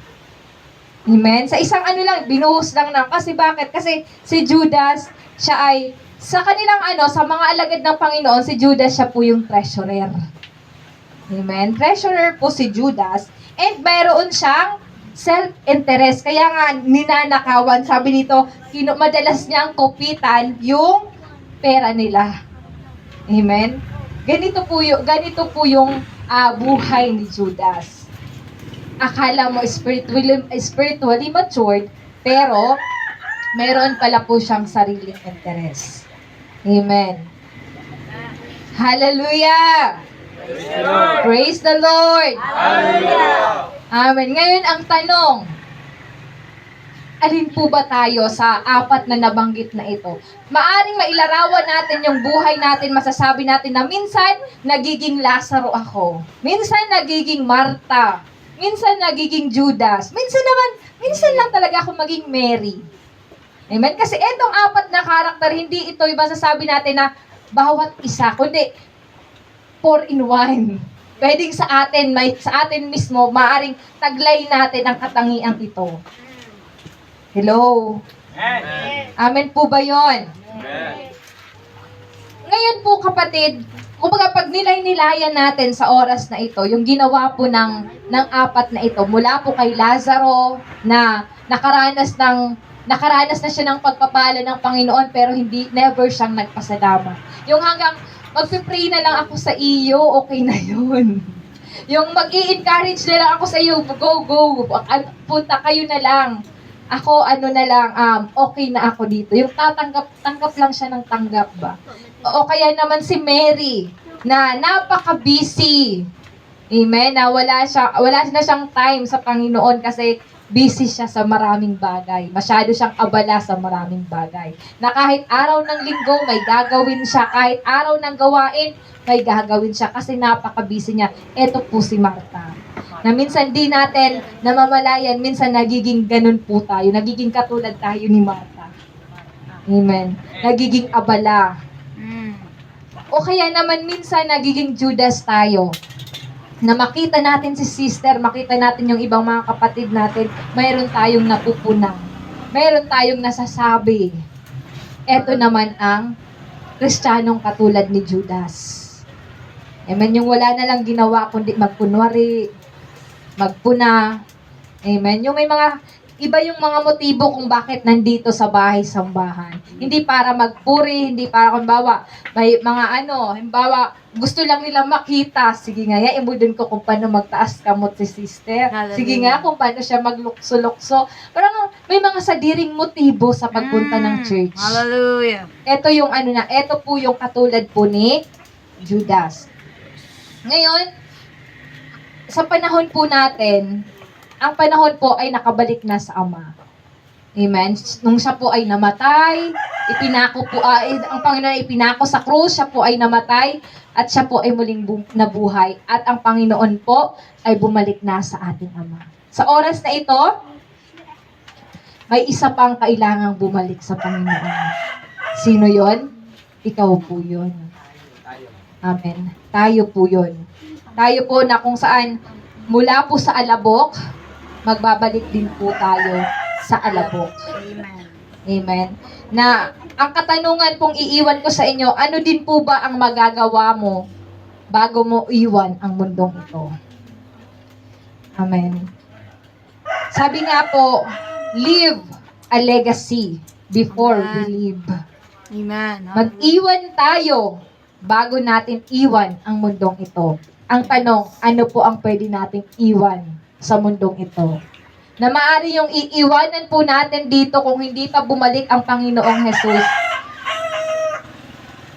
Amen? Sa isang binuhos lang na. Kasi bakit? Kasi si Judas, siya ay, sa kanilang sa mga alagad ng Panginoon, si Judas siya po yung treasurer. Amen? Treasurer po si Judas. And mayroon siyang self-interest. Kaya nga, ninanakawan. Sabi nito, madalas niyang kupitan yung pera nila. Amen? Ganito po yung buhay ni Judas. Akala mo spiritually matured, pero meron pala po siyang sariling interes. Amen. Hallelujah! Praise the Lord! Amen. Ngayon ang tanong, alin po ba tayo sa apat na nabanggit na ito? Maaring mailarawan natin yung buhay natin, masasabi natin na minsan nagiging Lazaro ako. Minsan nagiging Marta. Minsan nagiging Judas. Minsan lang talaga ako maging Mary. Amen? Kasi itong apat na karakter, hindi ito yung masasabi natin na bawat isa, kundi 4 in 1. Pwedeng sa atin mismo, maaring taglay natin ang katangiang ito. Hello? Amen po ba yon? Ngayon po kapatid, kumbaga pag nilay-nilayan natin sa oras na ito, yung ginawa po ng apat na ito, mula po kay Lazaro na nakaranas na siya ng pagpapala ng Panginoon pero never siyang nagpasalamat. Yung hanggang magpipray na lang ako sa iyo, okay na yun. Yung mag-i-encourage na lang ako sa iyo, go, punta kayo na lang. Ako, okay na ako dito. Yung tanggap lang siya ng tanggap ba? O kaya naman si Mary, na napaka-busy. Amen? Na wala na siyang time sa Panginoon kasi busy siya sa maraming bagay. Masyado siyang abala sa maraming bagay. Na kahit araw ng linggo, may gagawin siya. Kahit araw ng gawain, may gagawin siya kasi napaka-busy niya. Ito po si Marta. Na minsan di natin namamalayan, minsan nagiging ganun po tayo. Nagiging katulad tayo ni Marta. Amen. Nagiging abala. O kaya naman minsan nagiging Judas tayo. Na makita natin si sister, makita natin yung ibang mga kapatid natin, mayroon tayong napupunan. Mayroon tayong nasasabi. Ito naman ang Kristiyanong katulad ni Judas. Amen. Yung wala na lang ginawa kundi magkunwari, magpuna. Amen. Yung may iba yung mga motibo kung bakit nandito sa bahay-sambahan. Hindi para magpuri, hindi para may mga himbawa, gusto lang nila makita. Sige nga, mo dun ko kung paano magtaas kamot si sister. Hallelujah. Sige nga, kung paano siya maglukso-lukso. Parang may mga sadiring motibo sa pagpunta ng church. Hallelujah. Ito yung ito po yung katulad po ni Judas. Ngayon, sa panahon po natin, ang panahon po ay nakabalik na sa Ama. Amen? Nung siya po ay namatay, ang Panginoon ay ipinako sa krus, siya po ay namatay, at siya po ay muling nabuhay. At ang Panginoon po ay bumalik na sa ating Ama. Sa oras na ito, may isa pang kailangang bumalik sa Panginoon. Sino yon? Ikaw po yon. Amen. Tayo po yon. Tayo po na kung saan mula po sa alabok, magbabalik din po tayo sa alabok. Amen. Amen. Na ang katanungan pong iiwan ko sa inyo, ano din po ba ang magagawa mo bago mo iwan ang mundong ito? Amen. Sabi nga po, leave a legacy before we leave. Amen. Mag-iwan tayo bago natin iwan ang mundong ito. Ang tanong, ano po ang pwede nating iwan sa mundong ito? Na maaari yung iiwanan po natin dito kung hindi pa bumalik ang Panginoong Jesus.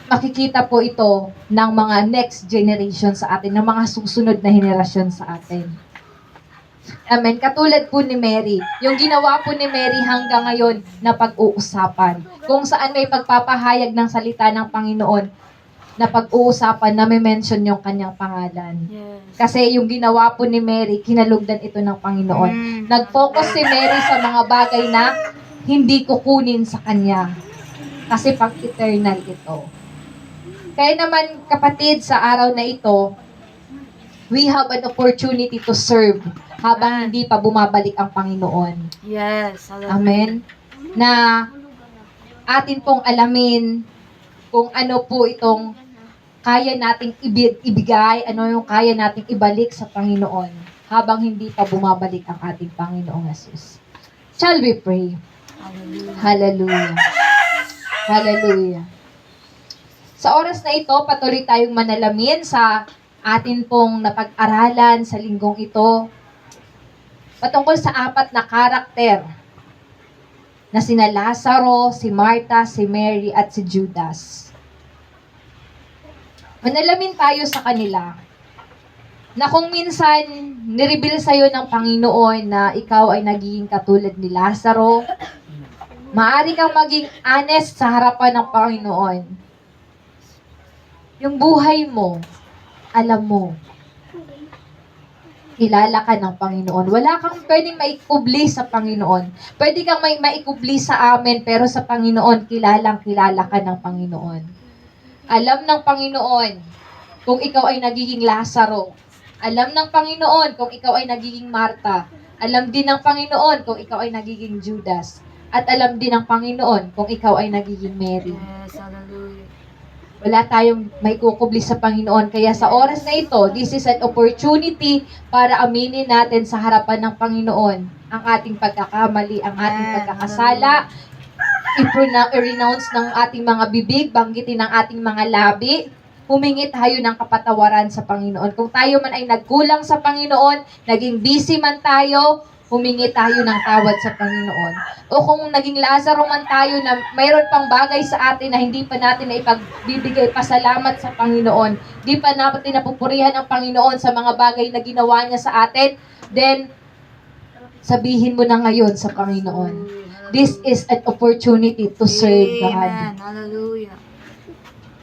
Makikita po ito ng mga next generation sa atin, ng mga susunod na henerasyon sa atin. Amen. Katulad po ni Mary. Yung ginawa po ni Mary hanggang ngayon na pag-uusapan. Kung saan may pagpapahayag ng salita ng Panginoon, na pag-uusapan na may mention yung kanyang pangalan. Yes. Kasi yung ginawa po ni Mary, kinalugdan ito ng Panginoon. Nag-focus si Mary sa mga bagay na hindi kukunin sa kanya. Kasi pag-eternal ito. Kaya naman, kapatid, sa araw na ito, we have an opportunity to serve habang hindi pa bumabalik ang Panginoon. Yes. Hallelujah. Amen? Na atin pong alamin kung ano po itong kaya nating ibigay, ano yung kaya nating ibalik sa Panginoon habang hindi pa bumabalik ang ating Panginoong Jesus. Shall we pray? Hallelujah. Hallelujah. Sa oras na ito, patuloy tayong manalamin sa atin pong napag-aralan sa linggong ito patungkol sa 4 na karakter na sina Lazaro, si Martha, si Mary, at si Judas. Manalamin tayo sa kanila na kung minsan nireveal sa'yo ng Panginoon na ikaw ay nagiging katulad ni Lazaro, maaari kang maging honest sa harapan ng Panginoon. Yung buhay mo, alam mo, kilala ka ng Panginoon. Wala kang pwedeng maikubli sa Panginoon. Pwede kang maikubli sa amin, pero sa Panginoon, kilala ka ng Panginoon. Alam ng Panginoon kung ikaw ay nagiging Lazaro. Alam ng Panginoon kung ikaw ay nagiging Martha. Alam din ng Panginoon kung ikaw ay nagiging Judas. At alam din ng Panginoon kung ikaw ay nagiging Mary. Yes, hallelujah. Wala tayong may kukubli sa Panginoon. Kaya sa oras na ito, this is an opportunity para aminin natin sa harapan ng Panginoon ang ating pagkakamali, ang ating pagkakasala, i-renounce ng ating mga bibig, banggitin ng ating mga labi, humingi tayo ng kapatawaran sa Panginoon. Kung tayo man ay nagkulang sa Panginoon, naging busy man tayo, humingi tayo ng tawad sa Panginoon. O kung naging Lazaro man tayo na mayroon pang bagay sa atin na hindi pa natin na ipagbibigay pasalamat sa Panginoon, hindi pa natin napupurihan ang Panginoon sa mga bagay na ginawa niya sa atin, then sabihin mo na ngayon sa Panginoon. This is an opportunity to serve God. Amen. Hallelujah.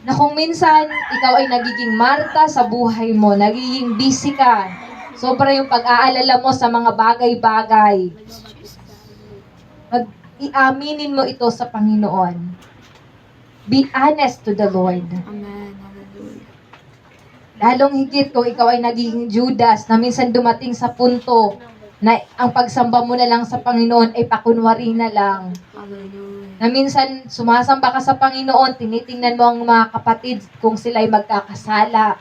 Na kung minsan, ikaw ay nagiging Martha sa buhay mo, nagiging busy ka, sobra yung pag-aalala mo sa mga bagay-bagay, iaminin mo ito sa Panginoon. Be honest to the Lord. Amen. Hallelujah. Lalong higit kung ikaw ay nagiging Judas, na minsan dumating sa punto na ang pagsamba mo na lang sa Panginoon ay pakunwari na lang. Hallelujah. Na minsan sumasamba ka sa Panginoon, tinitingnan mo ang mga kapatid kung sila ay magkakasala.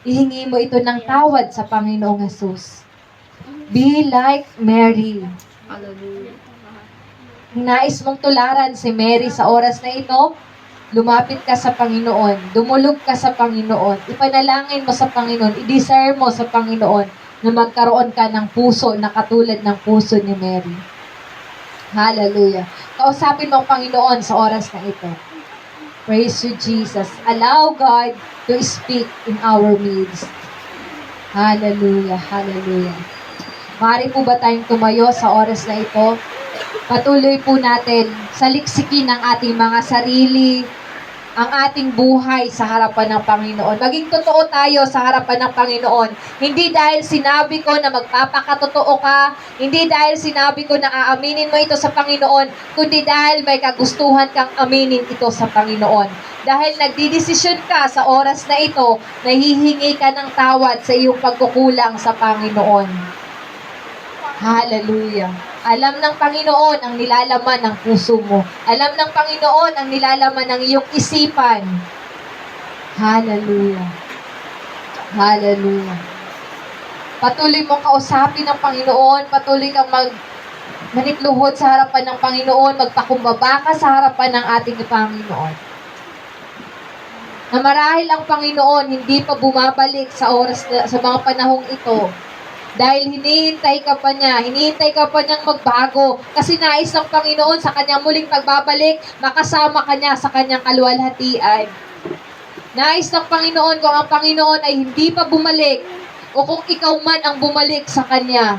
Ihingi mo ito ng tawad sa Panginoong Jesus. Be like Mary. Hallelujah. Kung nais mong tularan si Mary sa oras na ito, lumapit ka sa Panginoon, dumulog ka sa Panginoon, ipanalangin mo sa Panginoon, i-desire mo sa Panginoon na magkaroon ka ng puso na katulad ng puso ni Mary. Hallelujah. Kausapin mo ang Panginoon sa oras na ito. Praise you, Jesus. Allow God to speak in our midst. Hallelujah, hallelujah. Maaari po ba tayong tumayo sa oras na ito? Patuloy po natin saliksikin ang ating mga sarili, ang ating buhay sa harapan ng Panginoon. Maging totoo tayo sa harapan ng Panginoon. Hindi dahil sinabi ko na magpapakatotoo ka, hindi dahil sinabi ko na aaminin mo ito sa Panginoon, kundi dahil may kagustuhan kang aminin ito sa Panginoon. Dahil nagdidesisyon ka sa oras na ito, nahihingi ka ng tawad sa iyong pagkukulang sa Panginoon. Hallelujah. Alam ng Panginoon ang nilalaman ng puso mo. Alam ng Panginoon ang nilalaman ng iyong isipan. Hallelujah. Hallelujah. Patuloy mong kausapin ng Panginoon. Patuloy kang manitluhod sa harapan ng Panginoon. Magpakumbaba ka sa harapan ng ating Panginoon. Na marahil ang Panginoon hindi pa bumabalik sa sa mga panahong ito. Dahil hinihintay ka pa niya, hinihintay ka pa niyang magbago. Kasi nais ng Panginoon sa kanyang muling pagbabalik, makasama ka niya sa kanyang kaluwalhatian. Nais ng Panginoon kung ang Panginoon ay hindi pa bumalik, o kung ikaw man ang bumalik sa kanya,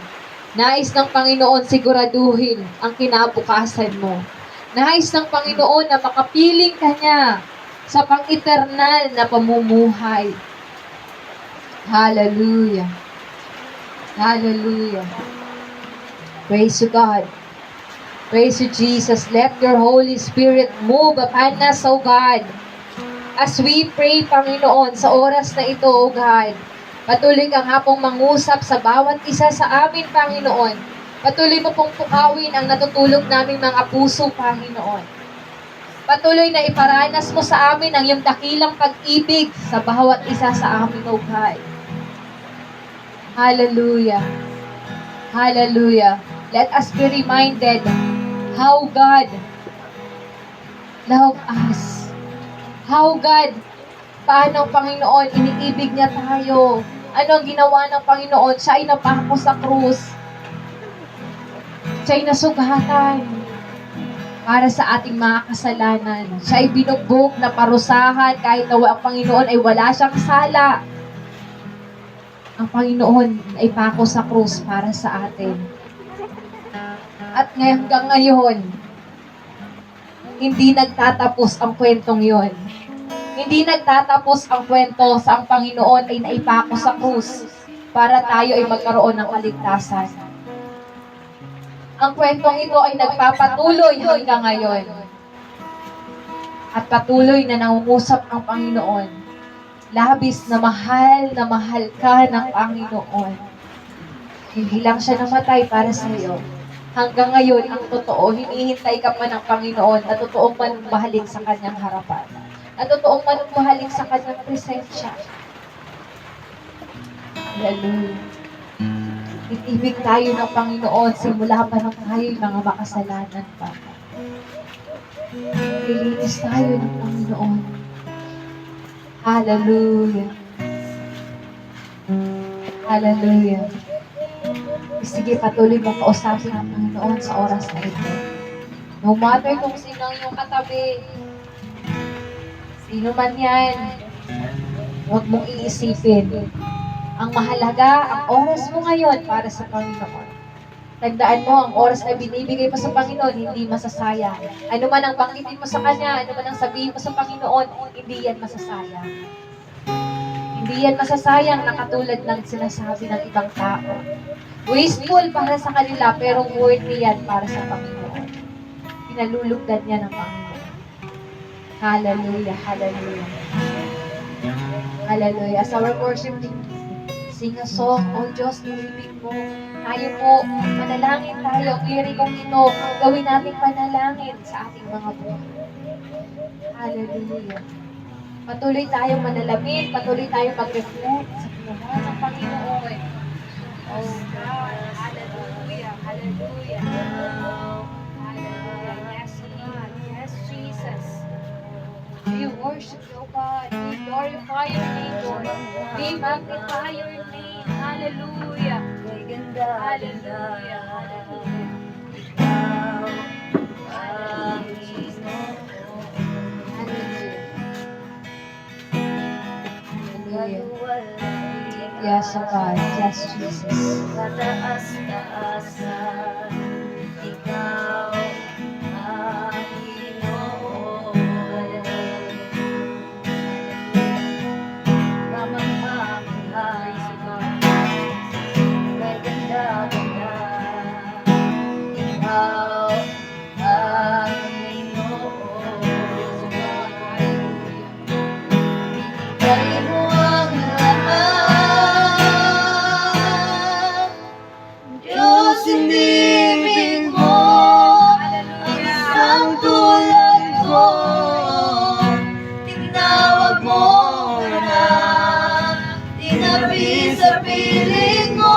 nais ng Panginoon siguraduhin ang kinabukasan mo. Nais ng Panginoon na makapiling ka niya sa pang-eternal na pamumuhay. Hallelujah. Hallelujah. Praise you, God. Praise you, Jesus. Let your Holy Spirit move upon us, O God. As we pray, Panginoon, sa oras na ito, O God, patuloy kang hapong mangusap sa bawat isa sa amin, Panginoon. Patuloy mo pong pukawin ang natutulog naming mga puso, Panginoon. Patuloy na iparanas mo sa amin ang iyong dakilang pag-ibig sa bawat isa sa amin, O God. Hallelujah. Hallelujah. Let us be reminded how God loved us. How God Paano ang Panginoon? Iniibig niya tayo. Ano ang ginawa ng Panginoon? Siya ay napako sa krus. Siya ay nasugatan para sa ating mga kasalanan. Siya ay binugbog na parusahan kahit na ang Panginoon ay wala siyang sala. Ang Panginoon ay pako sa krus para sa atin. At hanggang ngayon, hindi nagtatapos ang kwentong yon. Hindi nagtatapos ang kwento sa ang Panginoon ay naipako sa krus para tayo ay magkaroon ng kaligtasan. Ang kwentong ito ay nagpapatuloy hanggang ngayon. At patuloy na nangungusap ang Panginoon. Labis na mahal ka ng Panginoon. Hindi lang siya namatay para sa iyo. Hanggang ngayon, ang totoo, hinihintay ka pa ng Panginoon na totoong manumahalik sa kanyang harapan. Na totoong manumahalik sa kanyang presensya. Hallelujah. Itibig tayo ng Panginoon simula pa nang tayo'y mga makasalanan pa. Ilinis tayo ng Panginoon. Hallelujah. Hallelujah. Sige, patuloy mong kausapin ang Panginoon sa oras na ito. No matter kung sino ang iyong katabi, sino man yan, huwag mong iisipin. Ang mahalaga, ang oras mo ngayon para sa Panginoon. Tandaan mo, ang oras na binibigay mo sa Panginoon, hindi masasayang. Ano man ang banggitin mo sa Kanya, ano man ang sabihin mo sa Panginoon, hindi yan masasayang. Hindi yan masasayang na katulad ng sinasabi ng ibang tao. Wasteful para sa kanila, pero worthy yan para sa Panginoon. Pinalulugdan niya ng Panginoon. Hallelujah, hallelujah. Hallelujah. As our worship team, sing a song, O Diyos, nilibig mo. Tayo po, manalangin tayo. Clearing kong ito, gawin nating panalangin sa ating mga buhay. Hallelujah. Patuloy tayong manalamin, patuloy tayong mag-reflect sa ginawa ng Panginoon. Oh God, hallelujah, hallelujah. Hallelujah, yes God, yes Jesus. We worship you, God. We glorify your name, Lord. We magnify your name. Hallelujah. Hallelujah. Hallelujah. Hallelujah. Yes, oh God. Yes, Jesus. Kataas-taasan, ikaw ang Panginoon. Kamangha-mangha, kaganda-ganda, ikaw ang Panginoon. Ibigay mo ang lahat, Diyos, inibig mo ang isang tulad ko. Tinawag mo na, tinabi sa piling mo,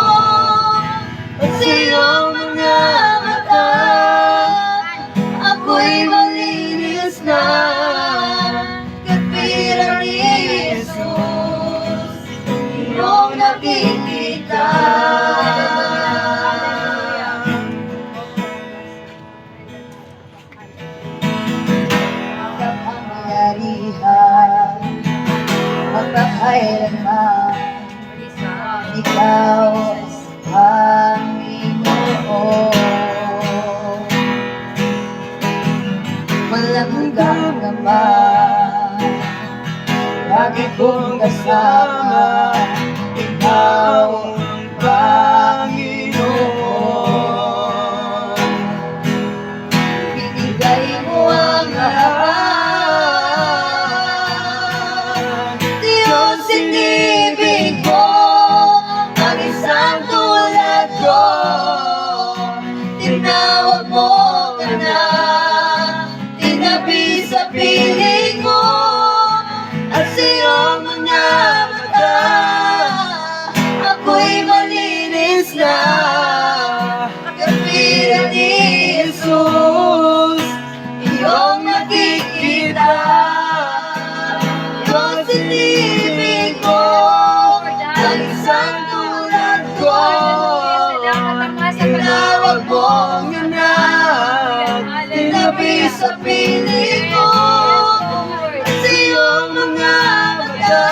at sa iyong mga mata, ako'y malinis na, katwiran ni Jesus, iyong nakikita. Kapangyarihan, magpakailanman, ikaw ang Panginoon. Walang hanggang naman, lagi kong kasama, ikaw ang Panginoon. Binigay mo ang lahat, Diyos, inibig mo ang isang tulad ko. Tinawag mo ka na, tinabi sa piling mo, at sa iyong mga mata, ako'y malinis sa piling mo at sa iyong mga mata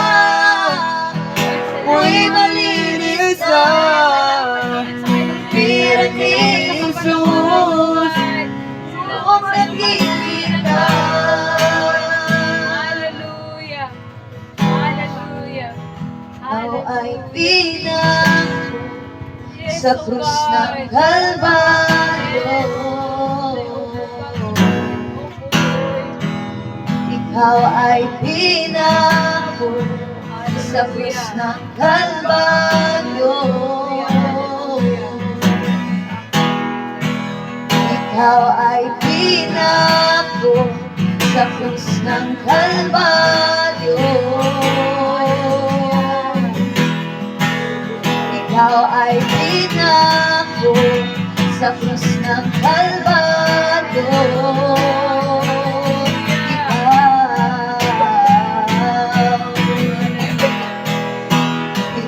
mo'y malinis na pira ni Jesus noong nagiging ka. Hallelujah. Hallelujah. Ikaw ay pinako sa krus ng Kalbaryo. Ikaw ay pinako sa krus ng Kalbaryo. Ikaw ay pinako sa krus ng Kalbaryo. Ikaw ay pinako sa krus ng Kalbaryo.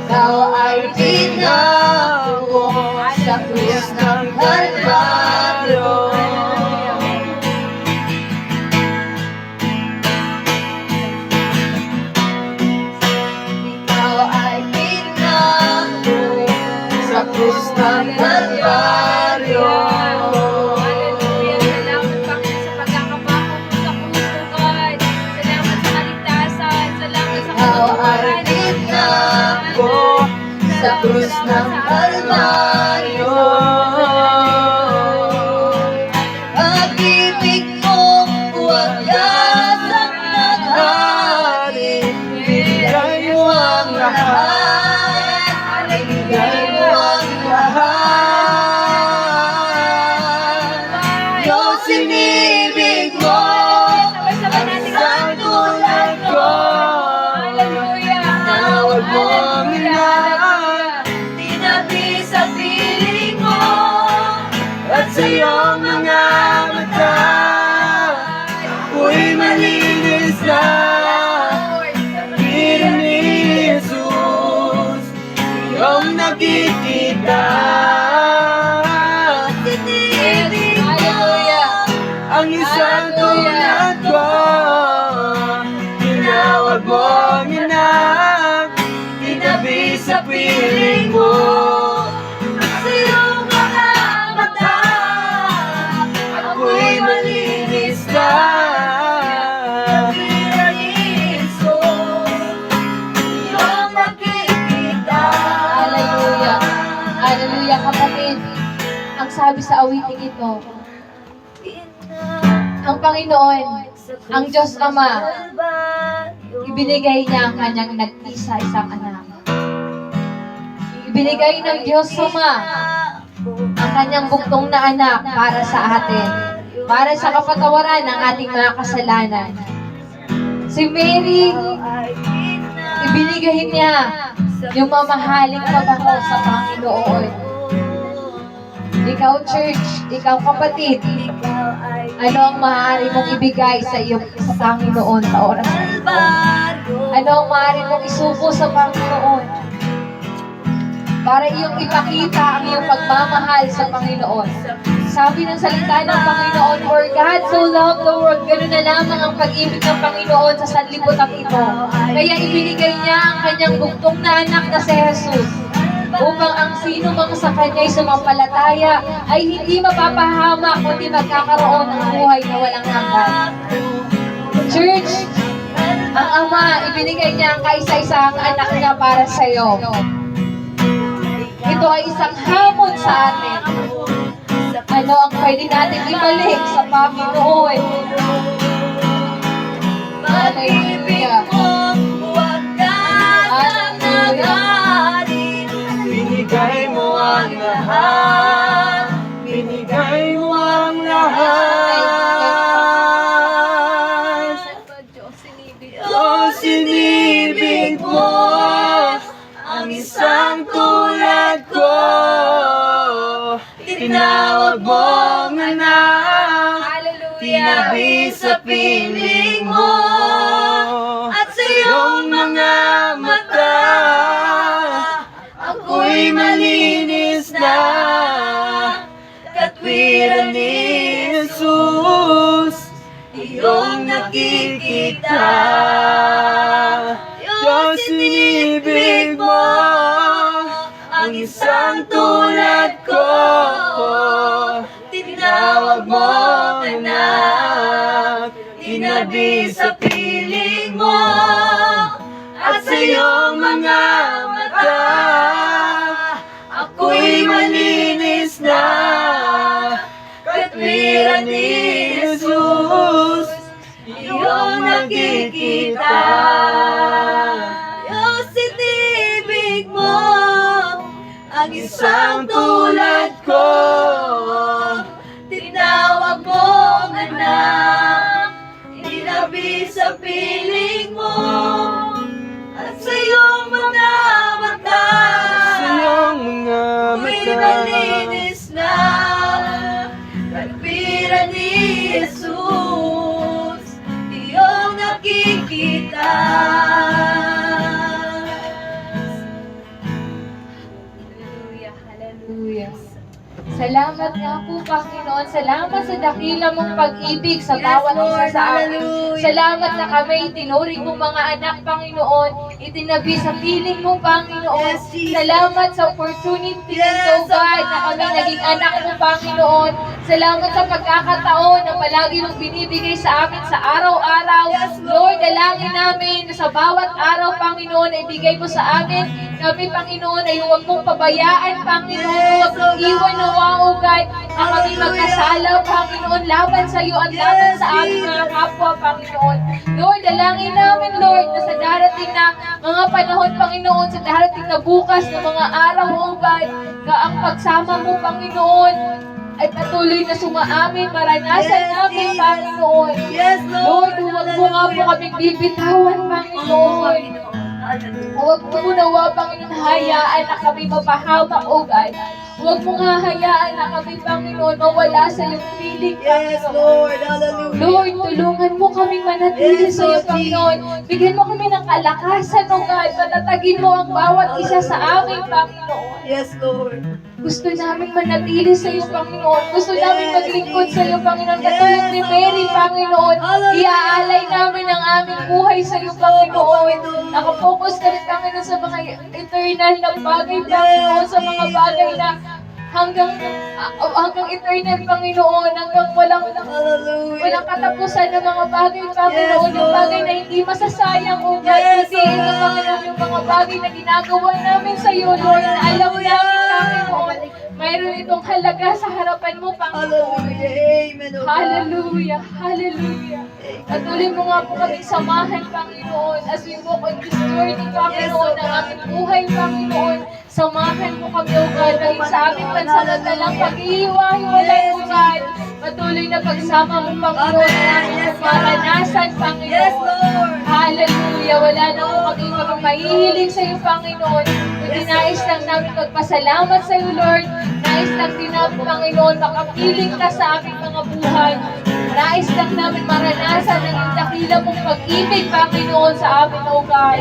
Ikaw ay pinako sa krus ng Kalbaryo. Ikaw ay pinako sa krus ng Kalbaryo. Hallelujah. Salamat, Panginoon, sa pagkakapako mo sa puso, God. Salamat sa kaligtasan. Salamat sa Ikaw ay katuturan. pinako sa krus ng Kalbaryo. Pag-ibig mong wagas ang naghari, ibigay mo ang lahat, ibigay mo ang lahat. Diyos, inibig mo ang isang tulad ko. Hallelujah. Tinawag mo ang Hallelujah. tinabi sa piling mo at sa iyong mga mata ako'y malinis na pira ni Jesus iyong nakikita. Tinibig mo ang isang tulad ko. Tinawag mo ang anak, tinabi sa piling mo sa iyong mga mata ako'y malinis na pira ni Jesus iyong nakikita. Hallelujah. Hallelujah, kapatid. Ang sabi sa awiting ito, ang Panginoon, ang Diyos Ama, ibinigay niya ang kanyang nag-isa-isang anak. Ibinigay ng Diyos Ama ang kanyang buktong na anak para sa atin, para sa kapatawaran ng ating mga kasalanan. Si Mary, ibinigay niya yung mamahaling pabango sa Panginoon. Ikaw, church, ikaw, kapatid, ano ang maaari mong ibigay sa Panginoon sa oras na ito? Ano ang maaari mong isuko sa Panginoon? Para iyong ipakita ang iyong pagmamahal sa Panginoon. Sabi ng salita ng Panginoon, for God so loved the world, ganoon na lamang ang pag-ibig ng Panginoon sa sanlibutan ito. Kaya ibinigay niya ang kanyang buktong na anak na si Jesus, upang ang sino mang sa kanya'y sumampalataya ay hindi mapapahamak kundi magkakaroon ng buhay na walang hanggan. Church, ang Ama, ibinigay niya ang kaisa-isang anak niya para sa iyo. Ito ay isang hamon sa atin. Ano ang pwede natin ibalik sa Panginoon? Pag-ibig mong wagas ang naghari, binigay mo ang lahat, binigay mo ang lahat. Diyos, inibig mo ang isang tulad ko. Tinawag mo ang anak, tinabi sa piling mo at sa iyong mga mata ako'y malinis na katwiran ni Jesus nakikita. Diyos, inibig mo ang isang tulad ko. Tinawag mo anak, tinabi sa piling mo, at sa iyong mga mata ako'y malinis na. Katwiran ni Jesus, iyong nakikita. Diyos, inibig mo ang isang tulad ko. Tinawag mo anak, tinabi sa piling mo, at sa iyong mga mata ako'y malinis na. Katwiran ni Jesus, iyong nakikita. Hallelujah, hallelujah. Salamat nga po, Panginoon. Salamat sa dakila mong pag-ibig sa bawat isa sa amin. Salamat na kami tinuring mong mga anak, Panginoon. Itinabi sa piling mo, Panginoon. Salamat sa opportunity nito, God, na kami naging anak mo, Panginoon. Salamat sa pagkakataon na palagi mong binibigay sa amin sa araw-araw. Lord, dalangin namin na sa bawat araw, Panginoon, na ibigay mo sa amin. Kami, Panginoon, ay huwag mong pabayaan, Panginoon. Huwag mong iwan na o God, na kami magkasala, Panginoon, laban sa iyo at laban sa aming mga kapwa, Panginoon. Lord, dalangin namin, Lord, na sa darating na mga panahon, Panginoon, sa darating na bukas na mga araw, O God, na ang pagsama mo, Panginoon, ay patuloy na sumaamin, maranasan namin, Panginoon. Lord, huwag mo nga po kaming bibitawan, Panginoon. Huwag mo nawa, Panginoon, hayaan na kami mapahamak, O God. Huwag mo nga hayaan na kami, Panginoon, mawala sa iyong piling, Panginoon. Lord, tulungan mo kaming manatili sa iyo, Panginoon. Bigyan mo kami ng kalakasan, O God. Patatagin mo ang bawat isa sa amin, Panginoon. Yes, Lord. Gusto namin manatili sa iyo, Panginoon. Gusto namin maglingkod sa iyo, Panginoon. Katulad ni Mary, Panginoon. Iaalay namin ang aming buhay sa iyo, Panginoon. Nakapokus kami, Panginoon, sa mga eternal na bagay, Panginoon. Sa mga bagay na hanggang eternal, Panginoon. Hanggang walang katapusan ng mga bagay, Panginoon. Yung bagay na hindi masasayang, O God. Hindi ito, Panginoon, yung mga bagay na ginagawa namin sa iyo, Lord, na alam namin, Panginoon, mayroon itong halaga sa harapan mo, Panginoon. Amen. Hallelujah, hallelujah. Patuloy mo nga po kaming samahan, Panginoon, as we walk on this journey, Panginoon, ng aming buhay, Panginoon. Samahan mo kami, O God, dahil sa aming pansamantalang pag-iiwa-hiwalay, O God. Patuloy na pagsama mo, Panginoon, na aming maranasan, Panginoon. Hallelujah. Wala na po kami mahihiling sa iyo, Panginoon. Kundi nais lang namin magpasalamat sa iyo, Lord. Nais lang din namin, Panginoon, makapiling ka sa aming mga buhay. Nais lang namin maranasan ang iyong dakila mong pag-ibig, Panginoon, sa amin, O God.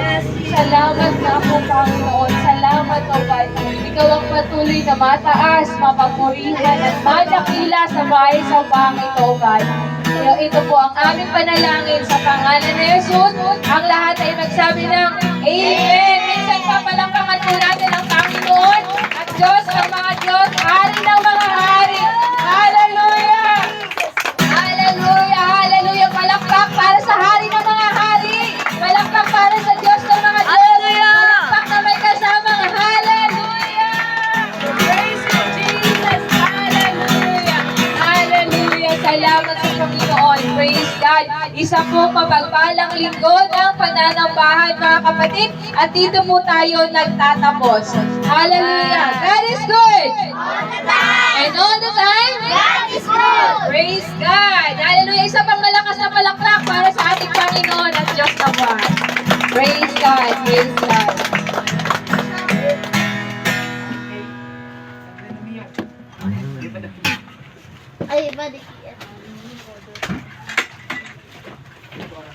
Salamat na po, Panginoon. Salamat, O God. Ikaw ang patuloy na mataas, mapapurihan at madakila sa bahay sa bangit, O God. Kaya ito po ang aming panalangin sa pangalan ni Jesus. Ang lahat ay magsabi ng Amen. Minsan papalakpakan po natin ang Panginoon at Diyos ng mga Diyos, Hari ng mga Hari. Hallelujah! Hallelujah! Hallelujah! Palakpak para sa Hari ng mga Hari. Palakpak para sa Diyos ng mga Diyos. Palakpak na may kasamang Hallelujah! Praise you, Jesus! Hallelujah! Hallelujah! Salamat sa Panginoon. Praise God. Isa po mapagpalang linggo ng pananambahan, mga kapatid. At dito po tayo nagtatapos. Hallelujah. God is good. All the time. And all the time, God is good. praise God. Hallelujah. Isa pang malakas na palakpak para sa ating Panginoon at Diyos na buwan. Praise God. Praise God. Ay, balik.